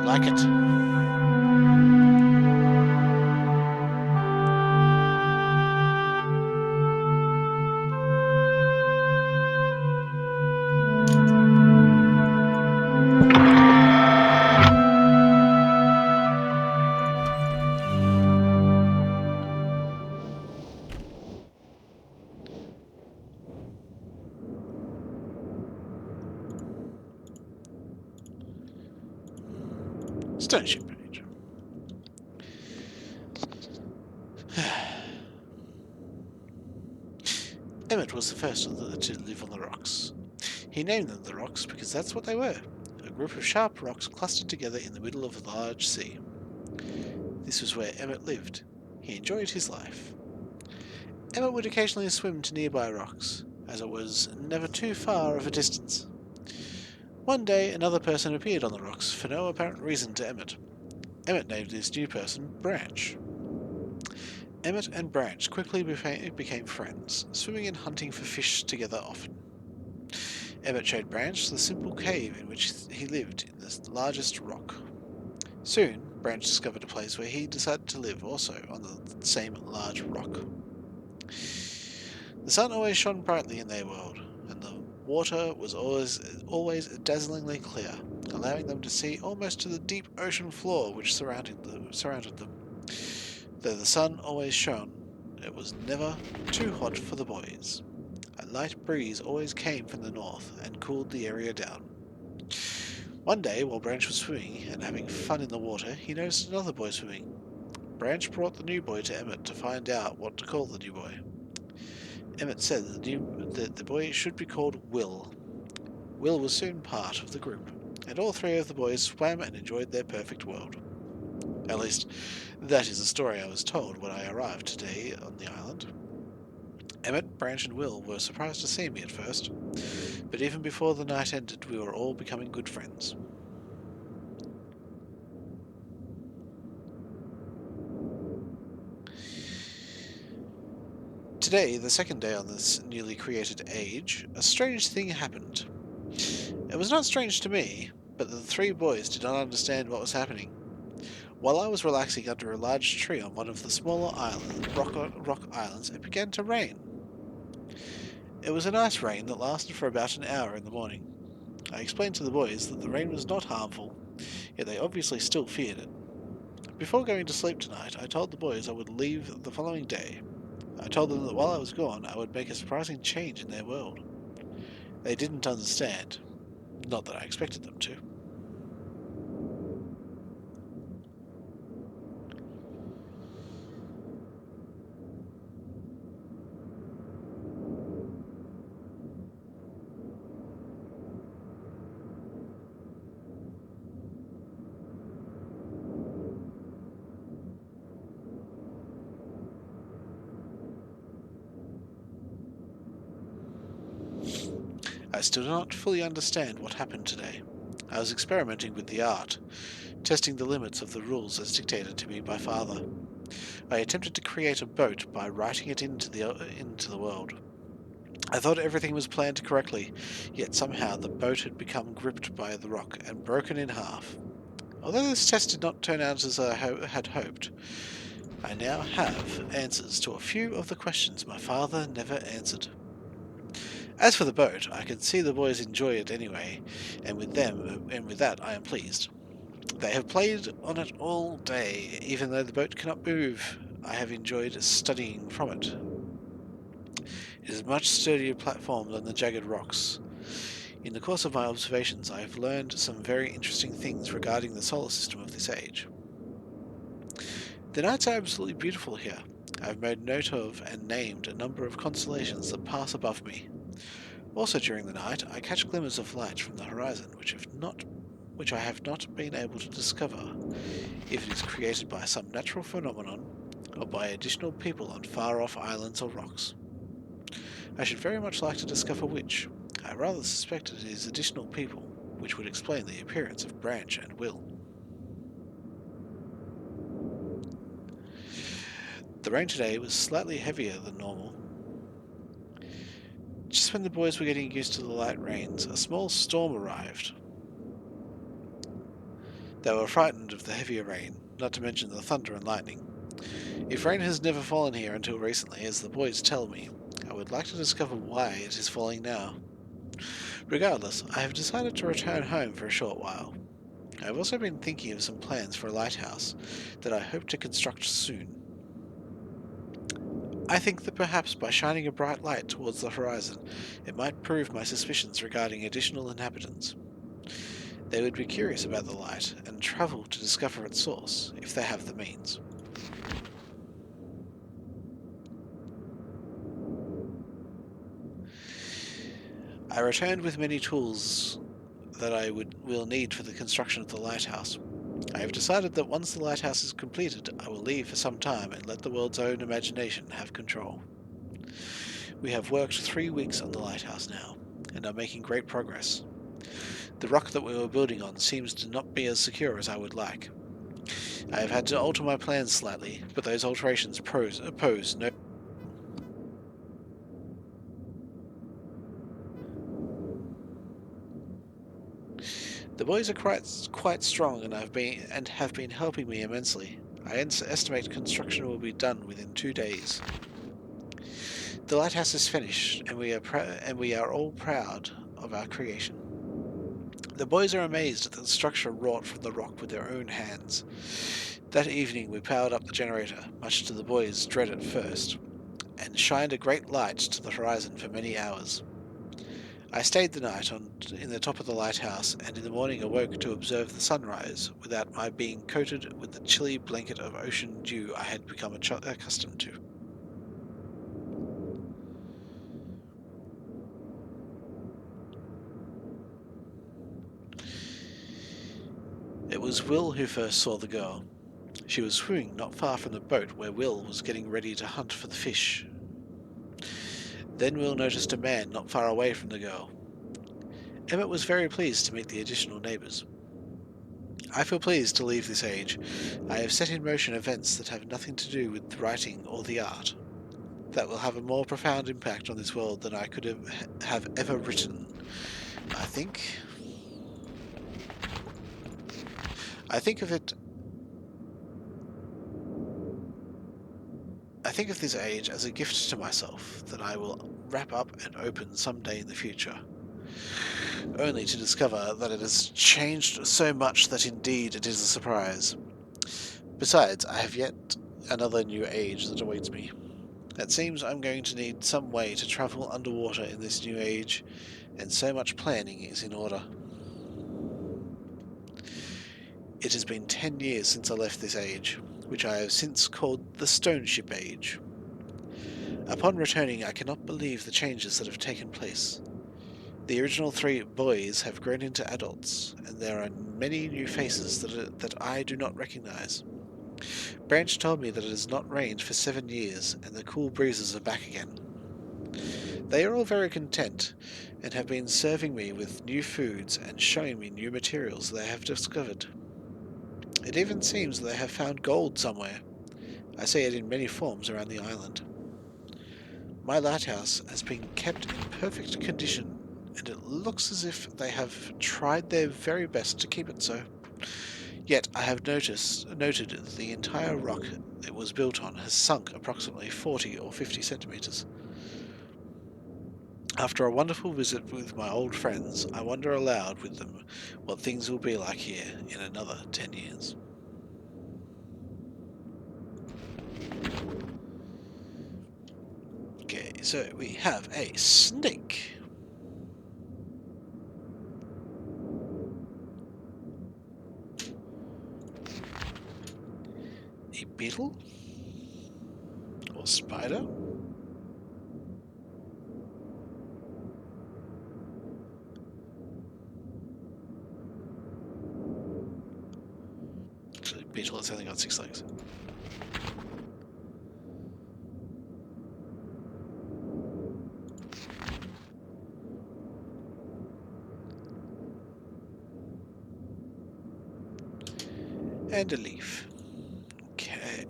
like it. Astonishing page. Emmett was the first to live on the rocks. He named them the rocks because that's what they were, a group of sharp rocks clustered together in the middle of a large sea. This was where Emmett lived. He enjoyed his life. Emmett would occasionally swim to nearby rocks, as it was never too far of a distance. One day, another person appeared on the rocks for no apparent reason to Emmett. Emmett named this new person Branch. Emmett and Branch quickly became friends, swimming and hunting for fish together often. Emmett showed Branch the simple cave in which he lived in the largest rock. Soon, Branch discovered a place where he decided to live also on the same large rock. The sun always shone brightly in their world, and the water was always dazzlingly clear, allowing them to see almost to the deep ocean floor which surrounded them. Though the sun always shone, it was never too hot for the boys. A light breeze always came from the north and cooled the area down. One day, while Branch was swimming and having fun in the water, he noticed another boy swimming. Branch brought the new boy to Emmett to find out what to call the new boy. Emmett said that the boy should be called Will. Will was soon part of the group, and all three of the boys swam and enjoyed their perfect world. At least, that is the story I was told when I arrived today on the island. Emmett, Branch, and Will were surprised to see me at first, but even before the night ended, we were all becoming good friends. Today, the second day on this newly created age, a strange thing happened. It was not strange to me, but the three boys did not understand what was happening. While I was relaxing under a large tree on one of the smaller rock islands, it began to rain. It was a nice rain that lasted for about an hour in the morning. I explained to the boys that the rain was not harmful, yet they obviously still feared it. Before going to sleep tonight, I told the boys I would leave the following day. I told them that while I was gone, I would make a surprising change in their world. They didn't understand. Not that I expected them to. I still do not fully understand what happened today. I was experimenting with the art, testing the limits of the rules as dictated to me by Father. I attempted to create a boat by writing it into the world. I thought everything was planned correctly, yet somehow the boat had become gripped by the rock and broken in half. Although this test did not turn out as I had hoped, I now have answers to a few of the questions my father never answered. As for the boat, I can see the boys enjoy it anyway, and with that I am pleased. They have played on it all day, even though the boat cannot move. I have enjoyed studying from it. It is a much sturdier platform than the jagged rocks. In the course of my observations, I have learned some very interesting things regarding the solar system of this age. The nights are absolutely beautiful here. I have made note of and named a number of constellations that pass above me. Also during the night, I catch glimmers of light from the horizon, which I have not been able to discover if it is created by some natural phenomenon or by additional people on far-off islands or rocks. I should very much like to discover which. I rather suspect it is additional people, which would explain the appearance of Branch and Will. The rain today was slightly heavier than normal. Just when the boys were getting used to the light rains, a small storm arrived. They were frightened of the heavier rain, not to mention the thunder and lightning. If rain has never fallen here until recently, as the boys tell me, I would like to discover why it is falling now. Regardless, I have decided to return home for a short while. I have also been thinking of some plans for a lighthouse that I hope to construct soon. I think that perhaps by shining a bright light towards the horizon, it might prove my suspicions regarding additional inhabitants. They would be curious about the light and travel to discover its source, if they have the means. I returned with many tools that I will need for the construction of the lighthouse. I have decided that once the lighthouse is completed, I will leave for some time and let the world's own imagination have control. We have worked 3 weeks on the lighthouse now, and are making great progress. The rock that we were building on seems to not be as secure as I would like. I have had to alter my plans slightly, but those alterations pose no. The boys are quite strong and have been helping me immensely. I estimate construction will be done within 2 days. The lighthouse is finished, and we are all proud of our creation. The boys are amazed at the structure wrought from the rock with their own hands. That evening we powered up the generator, much to the boys' dread at first, and shined a great light to the horizon for many hours. I stayed the night in the top of the lighthouse, and in the morning awoke to observe the sunrise without my being coated with the chilly blanket of ocean dew I had become accustomed to. It was Will who first saw the girl. She was swimming not far from the boat where Will was getting ready to hunt for the fish. Then Will noticed a man not far away from the girl. Emmett was very pleased to meet the additional neighbours. I feel pleased to leave this age. I have set in motion events that have nothing to do with writing or the art, that will have a more profound impact on this world than I could have ever written. I think. I think of it. I think of this age as a gift to myself that I will wrap up and open some day in the future, only to discover that it has changed so much that indeed it is a surprise. Besides, I have yet another new age that awaits me. It seems I'm going to need some way to travel underwater in this new age, and so much planning is in order. It has been 10 years since I left this age, which I have since called the Stone Ship Age. Upon returning, I cannot believe the changes that have taken place. The original 3 boys have grown into adults, and there are many new faces that I do not recognize. Branch told me that it has not rained for 7 years, and the cool breezes are back again. They are all very content, and have been serving me with new foods and showing me new materials they have discovered. It even seems they have found gold somewhere. I see it in many forms around the island. My lighthouse has been kept in perfect condition, and it looks as if they have tried their very best to keep it so. Yet I have noted that the entire rock it was built on has sunk approximately 40 or 50 centimeters. After a wonderful visit with my old friends, I wonder aloud with them what things will be like here in another 10 years. Okay, so we have a snake. A beetle? Or spider? Actually, beetle has only got 6 legs. And a leaf. Okay.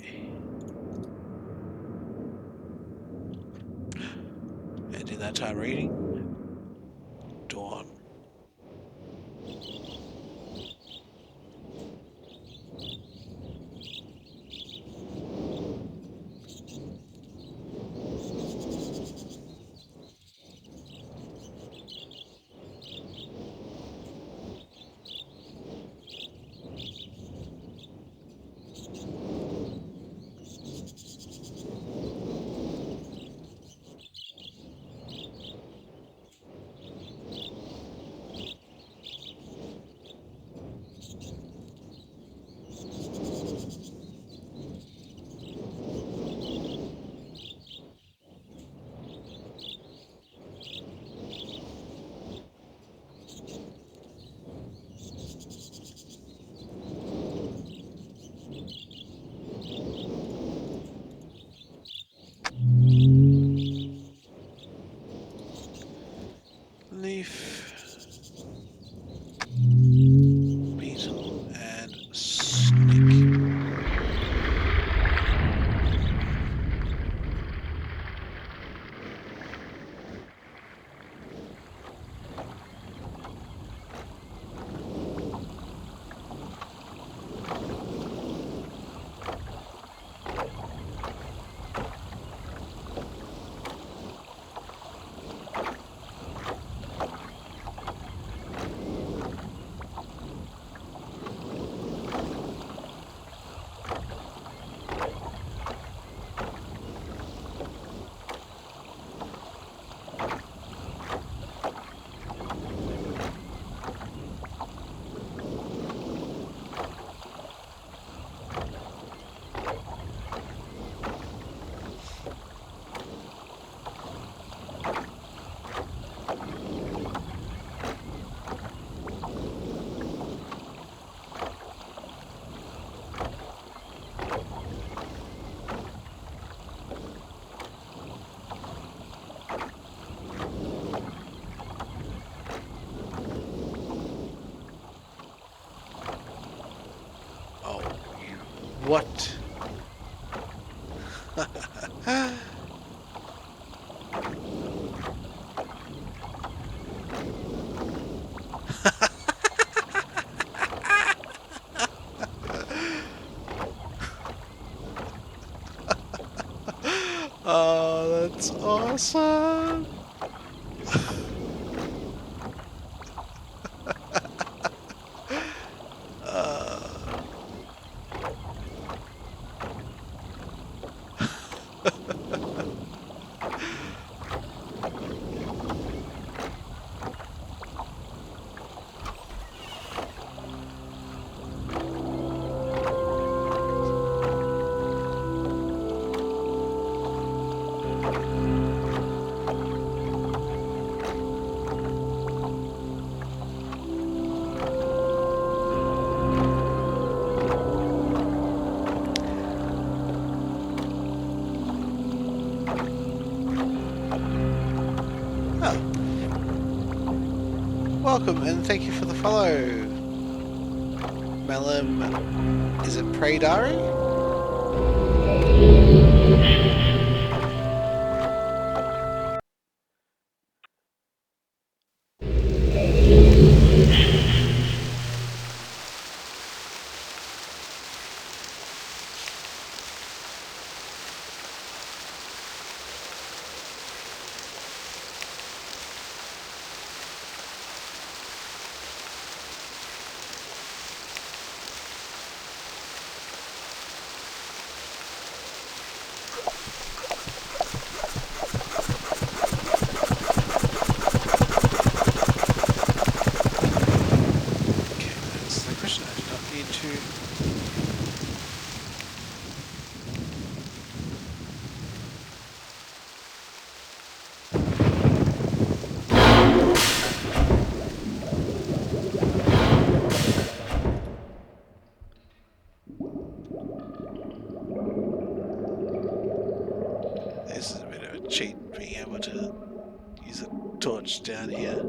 And in that time reading, dawn. leaf, beetle, and snake. Oh, you what? Oh, that's awesome. Uh, oh, welcome and thank you for the follow. Malam, is it Praydari? Okay, that's the question. I do not need to. This is a bit of a cheat being able to use a torch down here.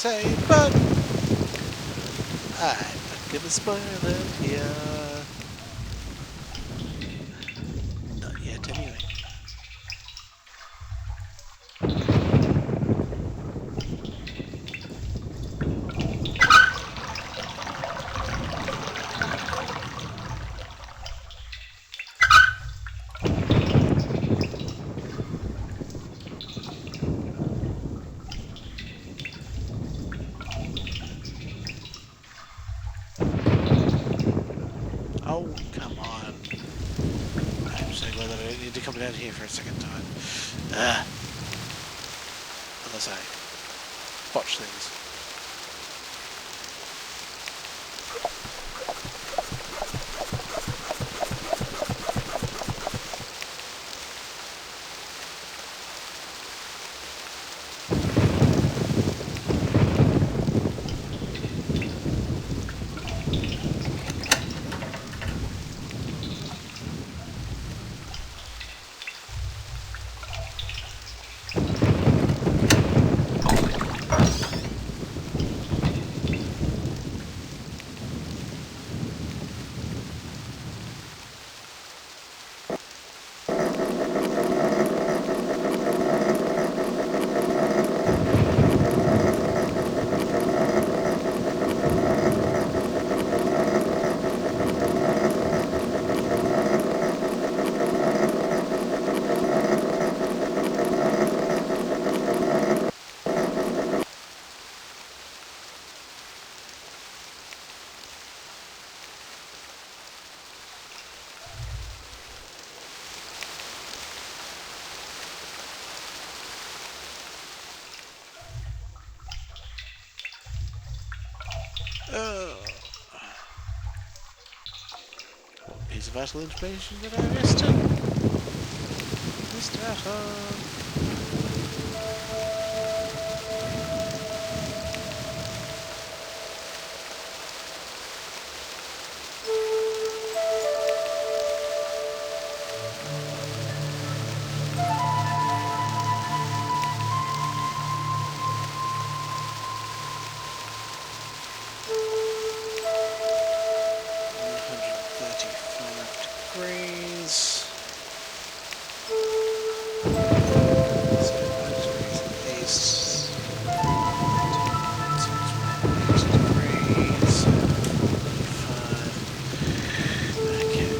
say, but I'm not gonna spoil it here. Not yet, anyway. Oh, come on. I'm so glad that I don't need to come down here for a second time. Unless I botch things. Oh. What piece of vital information did I miss? Missed out on. Degrees. So east. 8 degrees. 45. Okay.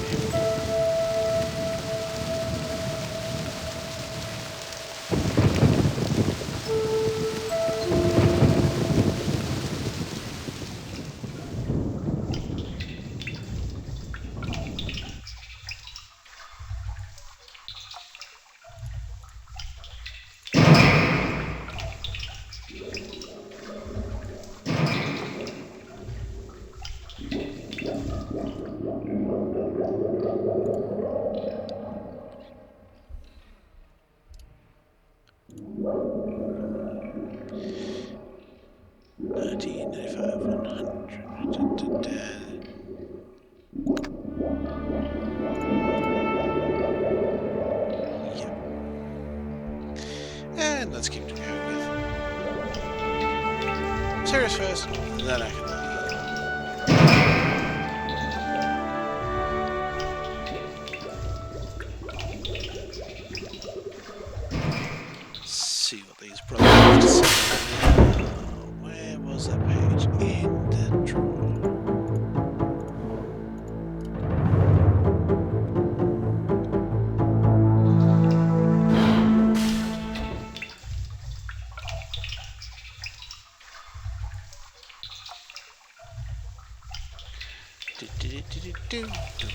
Ninety, 95, 100. Yep. And let's keep going with serious first, then I can see what these brothers have to say. Where was that page? In the drawer. Do, do, do, do, do, do.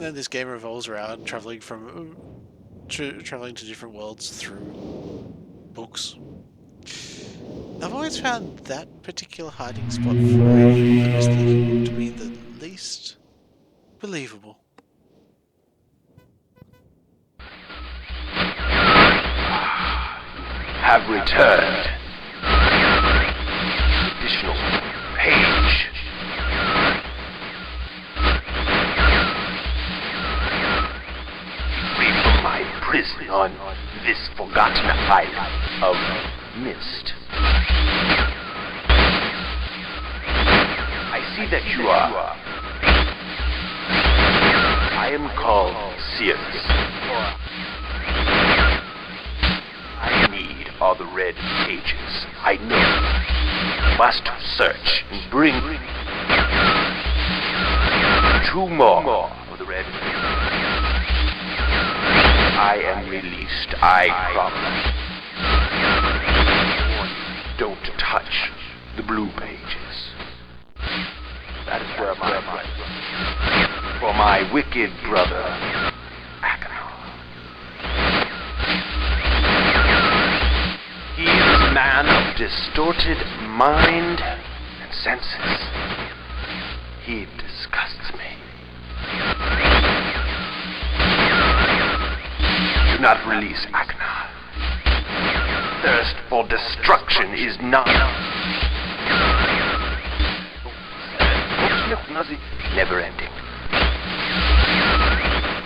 then this game revolves around traveling traveling to different worlds through books. I've always found that particular hiding spot for the Myst Leaking book to be the least believable. Have returned. Additional page. Free from my prison on this forgotten island of Myst. I see that you are. I am called Sirius. I need all the red pages. I know. Must search and bring 2 more of the red pages. I am released, I promise. Don't touch the blue pages. That is where for my wicked brother, he is a man of distorted mind and senses. He disgusts me. Do not release Aknar. Thirst for destruction is not never ending.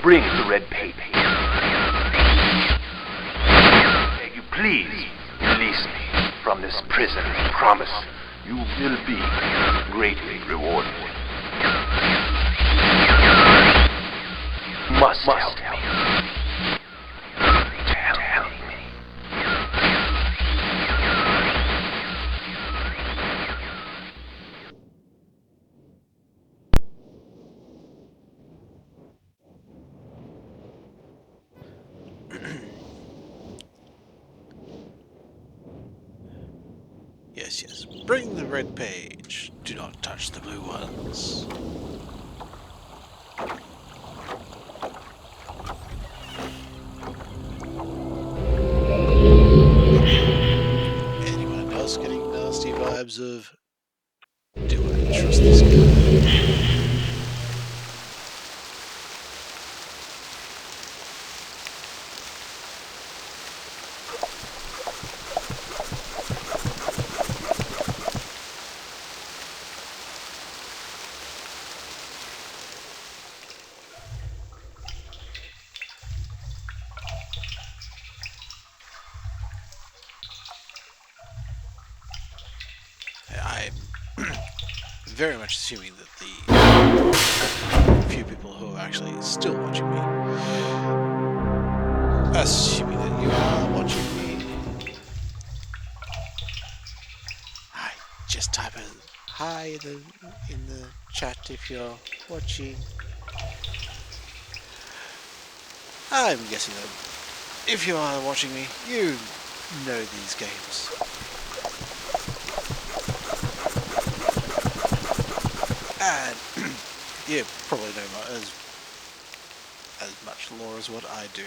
Bring the red paper. Beg you, please release me from this prison. I promise you will be greatly rewarded. Must help me. Tell me. Yes, yes. Bring the red page. Do not touch the blue ones. Anyone else getting nasty vibes of, do I trust this guy? I'm very much assuming that the few people who are actually still watching me, assuming that you are watching me, hi, just type a hi in the chat if you're watching. I'm guessing that if you are watching me, you know these games. And you probably know as much lore as what I do.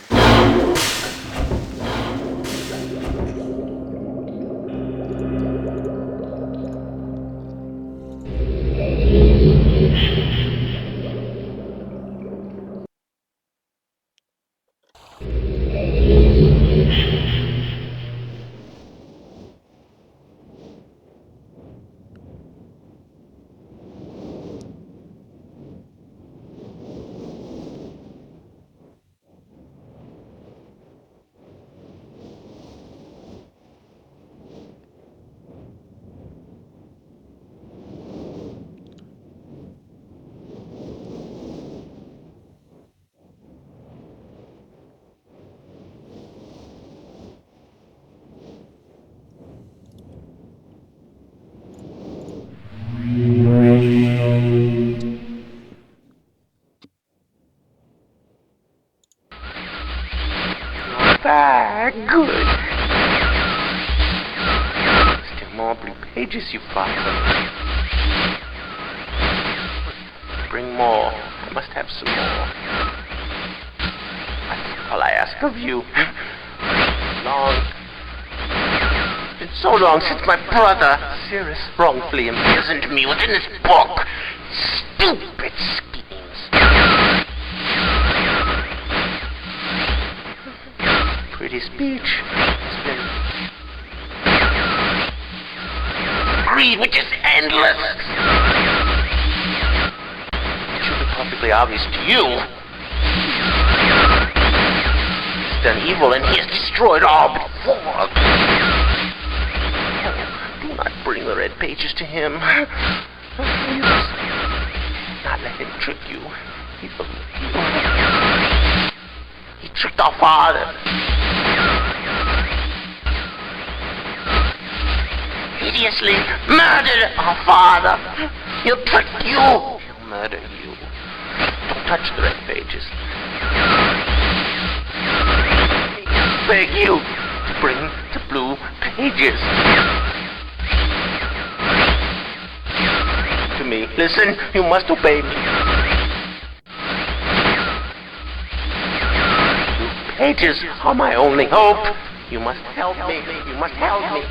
Good. Still more blue pages, you fucker. Bring more. I must have some more. That's all I ask of you. It's been so long since my brother, Cirrus, wrongfully imprisoned me within this book. Stupid schemes. Pretty speech. It's been greed, which is endless. It should be perfectly obvious to you. He's done evil and he has destroyed all before. Do not bring the red pages to him. You must not let him trick you. He believed you. He tricked our father. Hideously murdered our father. He'll trick you. He'll murder you. Don't touch the red pages. I beg you to bring the blue pages. To me. Listen, you must obey me. Blue pages are my only hope. You must help me. You must help me.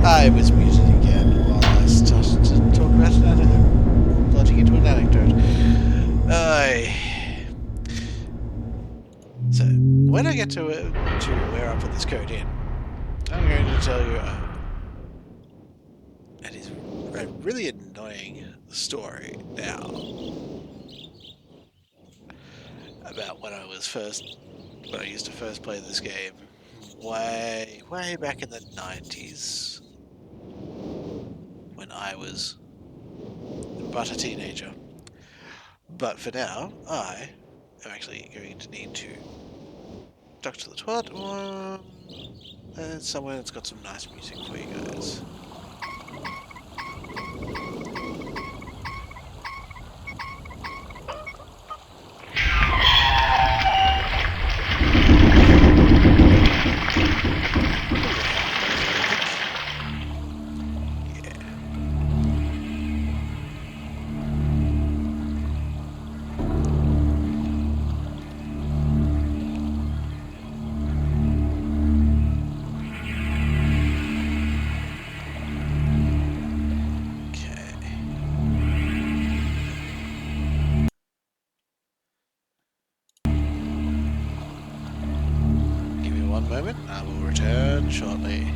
I was muted again while I started to talk about plotting into an anecdote. So, when I get to where I put this code in, I'm going to tell you it is a really annoying story now about when I used to first play this game way back in the 90s when I was but a teenager. But for now, I am actually going to need to duck to the toilet and somewhere that's got some nice music for you guys. Moment, I will Return shortly.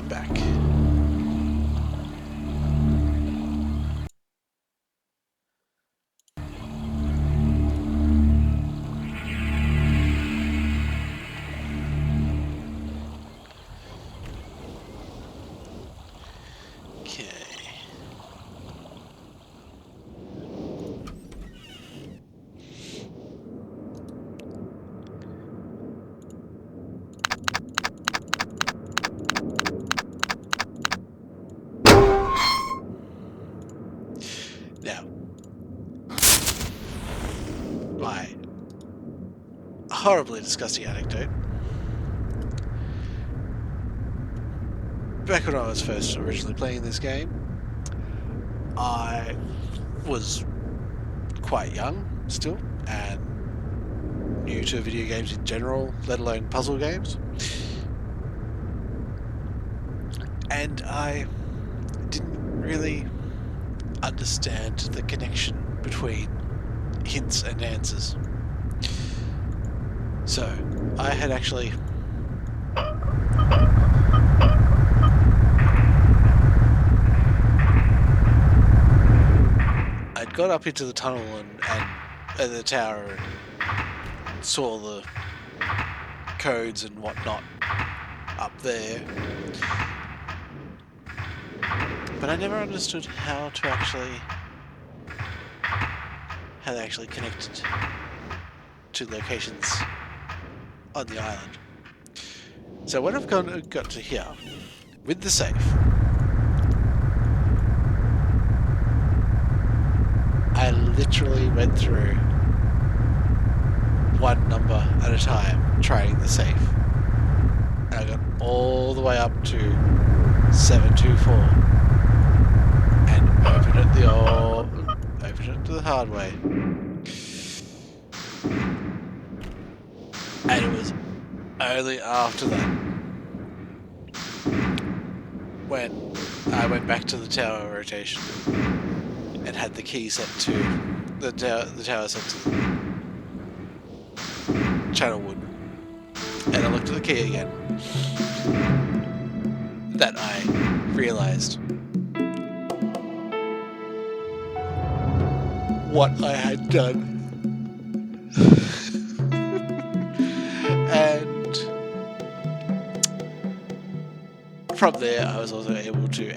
am back. Okay. Now, my horribly disgusting anecdote. Back when I was first originally playing this game, I was quite young still and new to video games in general, let alone puzzle games. And I didn't really understand the connection between hints and answers. So, I had actually I'd got up into the tunnel and the tower and saw the codes and whatnot up there. But I never understood how they actually connected to locations on the island. So when I've got to here, with the safe, I literally went through one number at a time trying the safe. And I got all the way up to 724 and opened it the hard way. And it was only after that when I went back to the tower rotation and had the key set to the tower set to channel wood, and I looked at the key again, that I realised what I had done. And from there I was also able to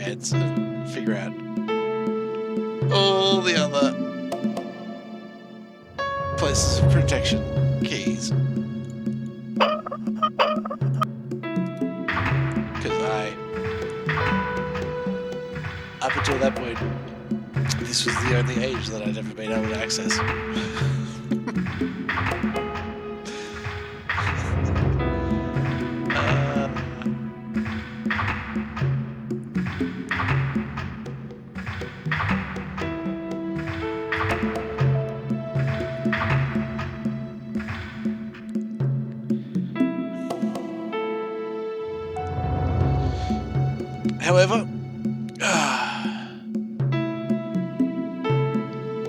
figure out all the other places of protection keys. Because up until that point, this was the only age that I'd ever been able to access. However,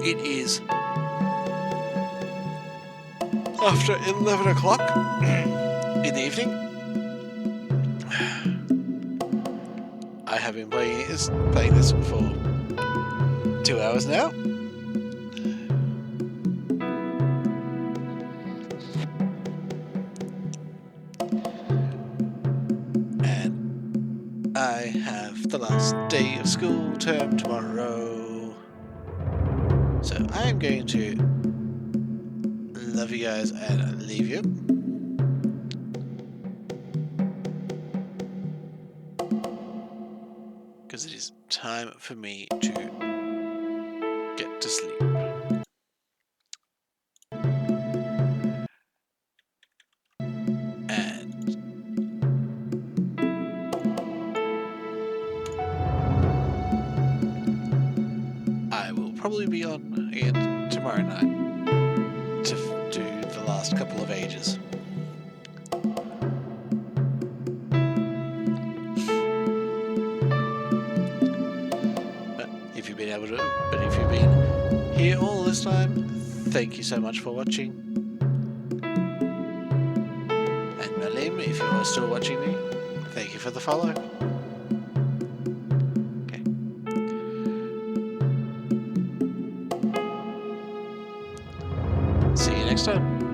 it is after 11 o'clock in the evening. I have been playing this for 2 hours now. And I have the last day of school term tomorrow. So I am going to love you guys and leave you. Because it is time for me to get to sleep. And I will probably be on again tomorrow night to do the last couple of ages. But if you've been here all this time, thank you so much for watching. And Malim, if you're still watching me, thank you for the follow. See you next time.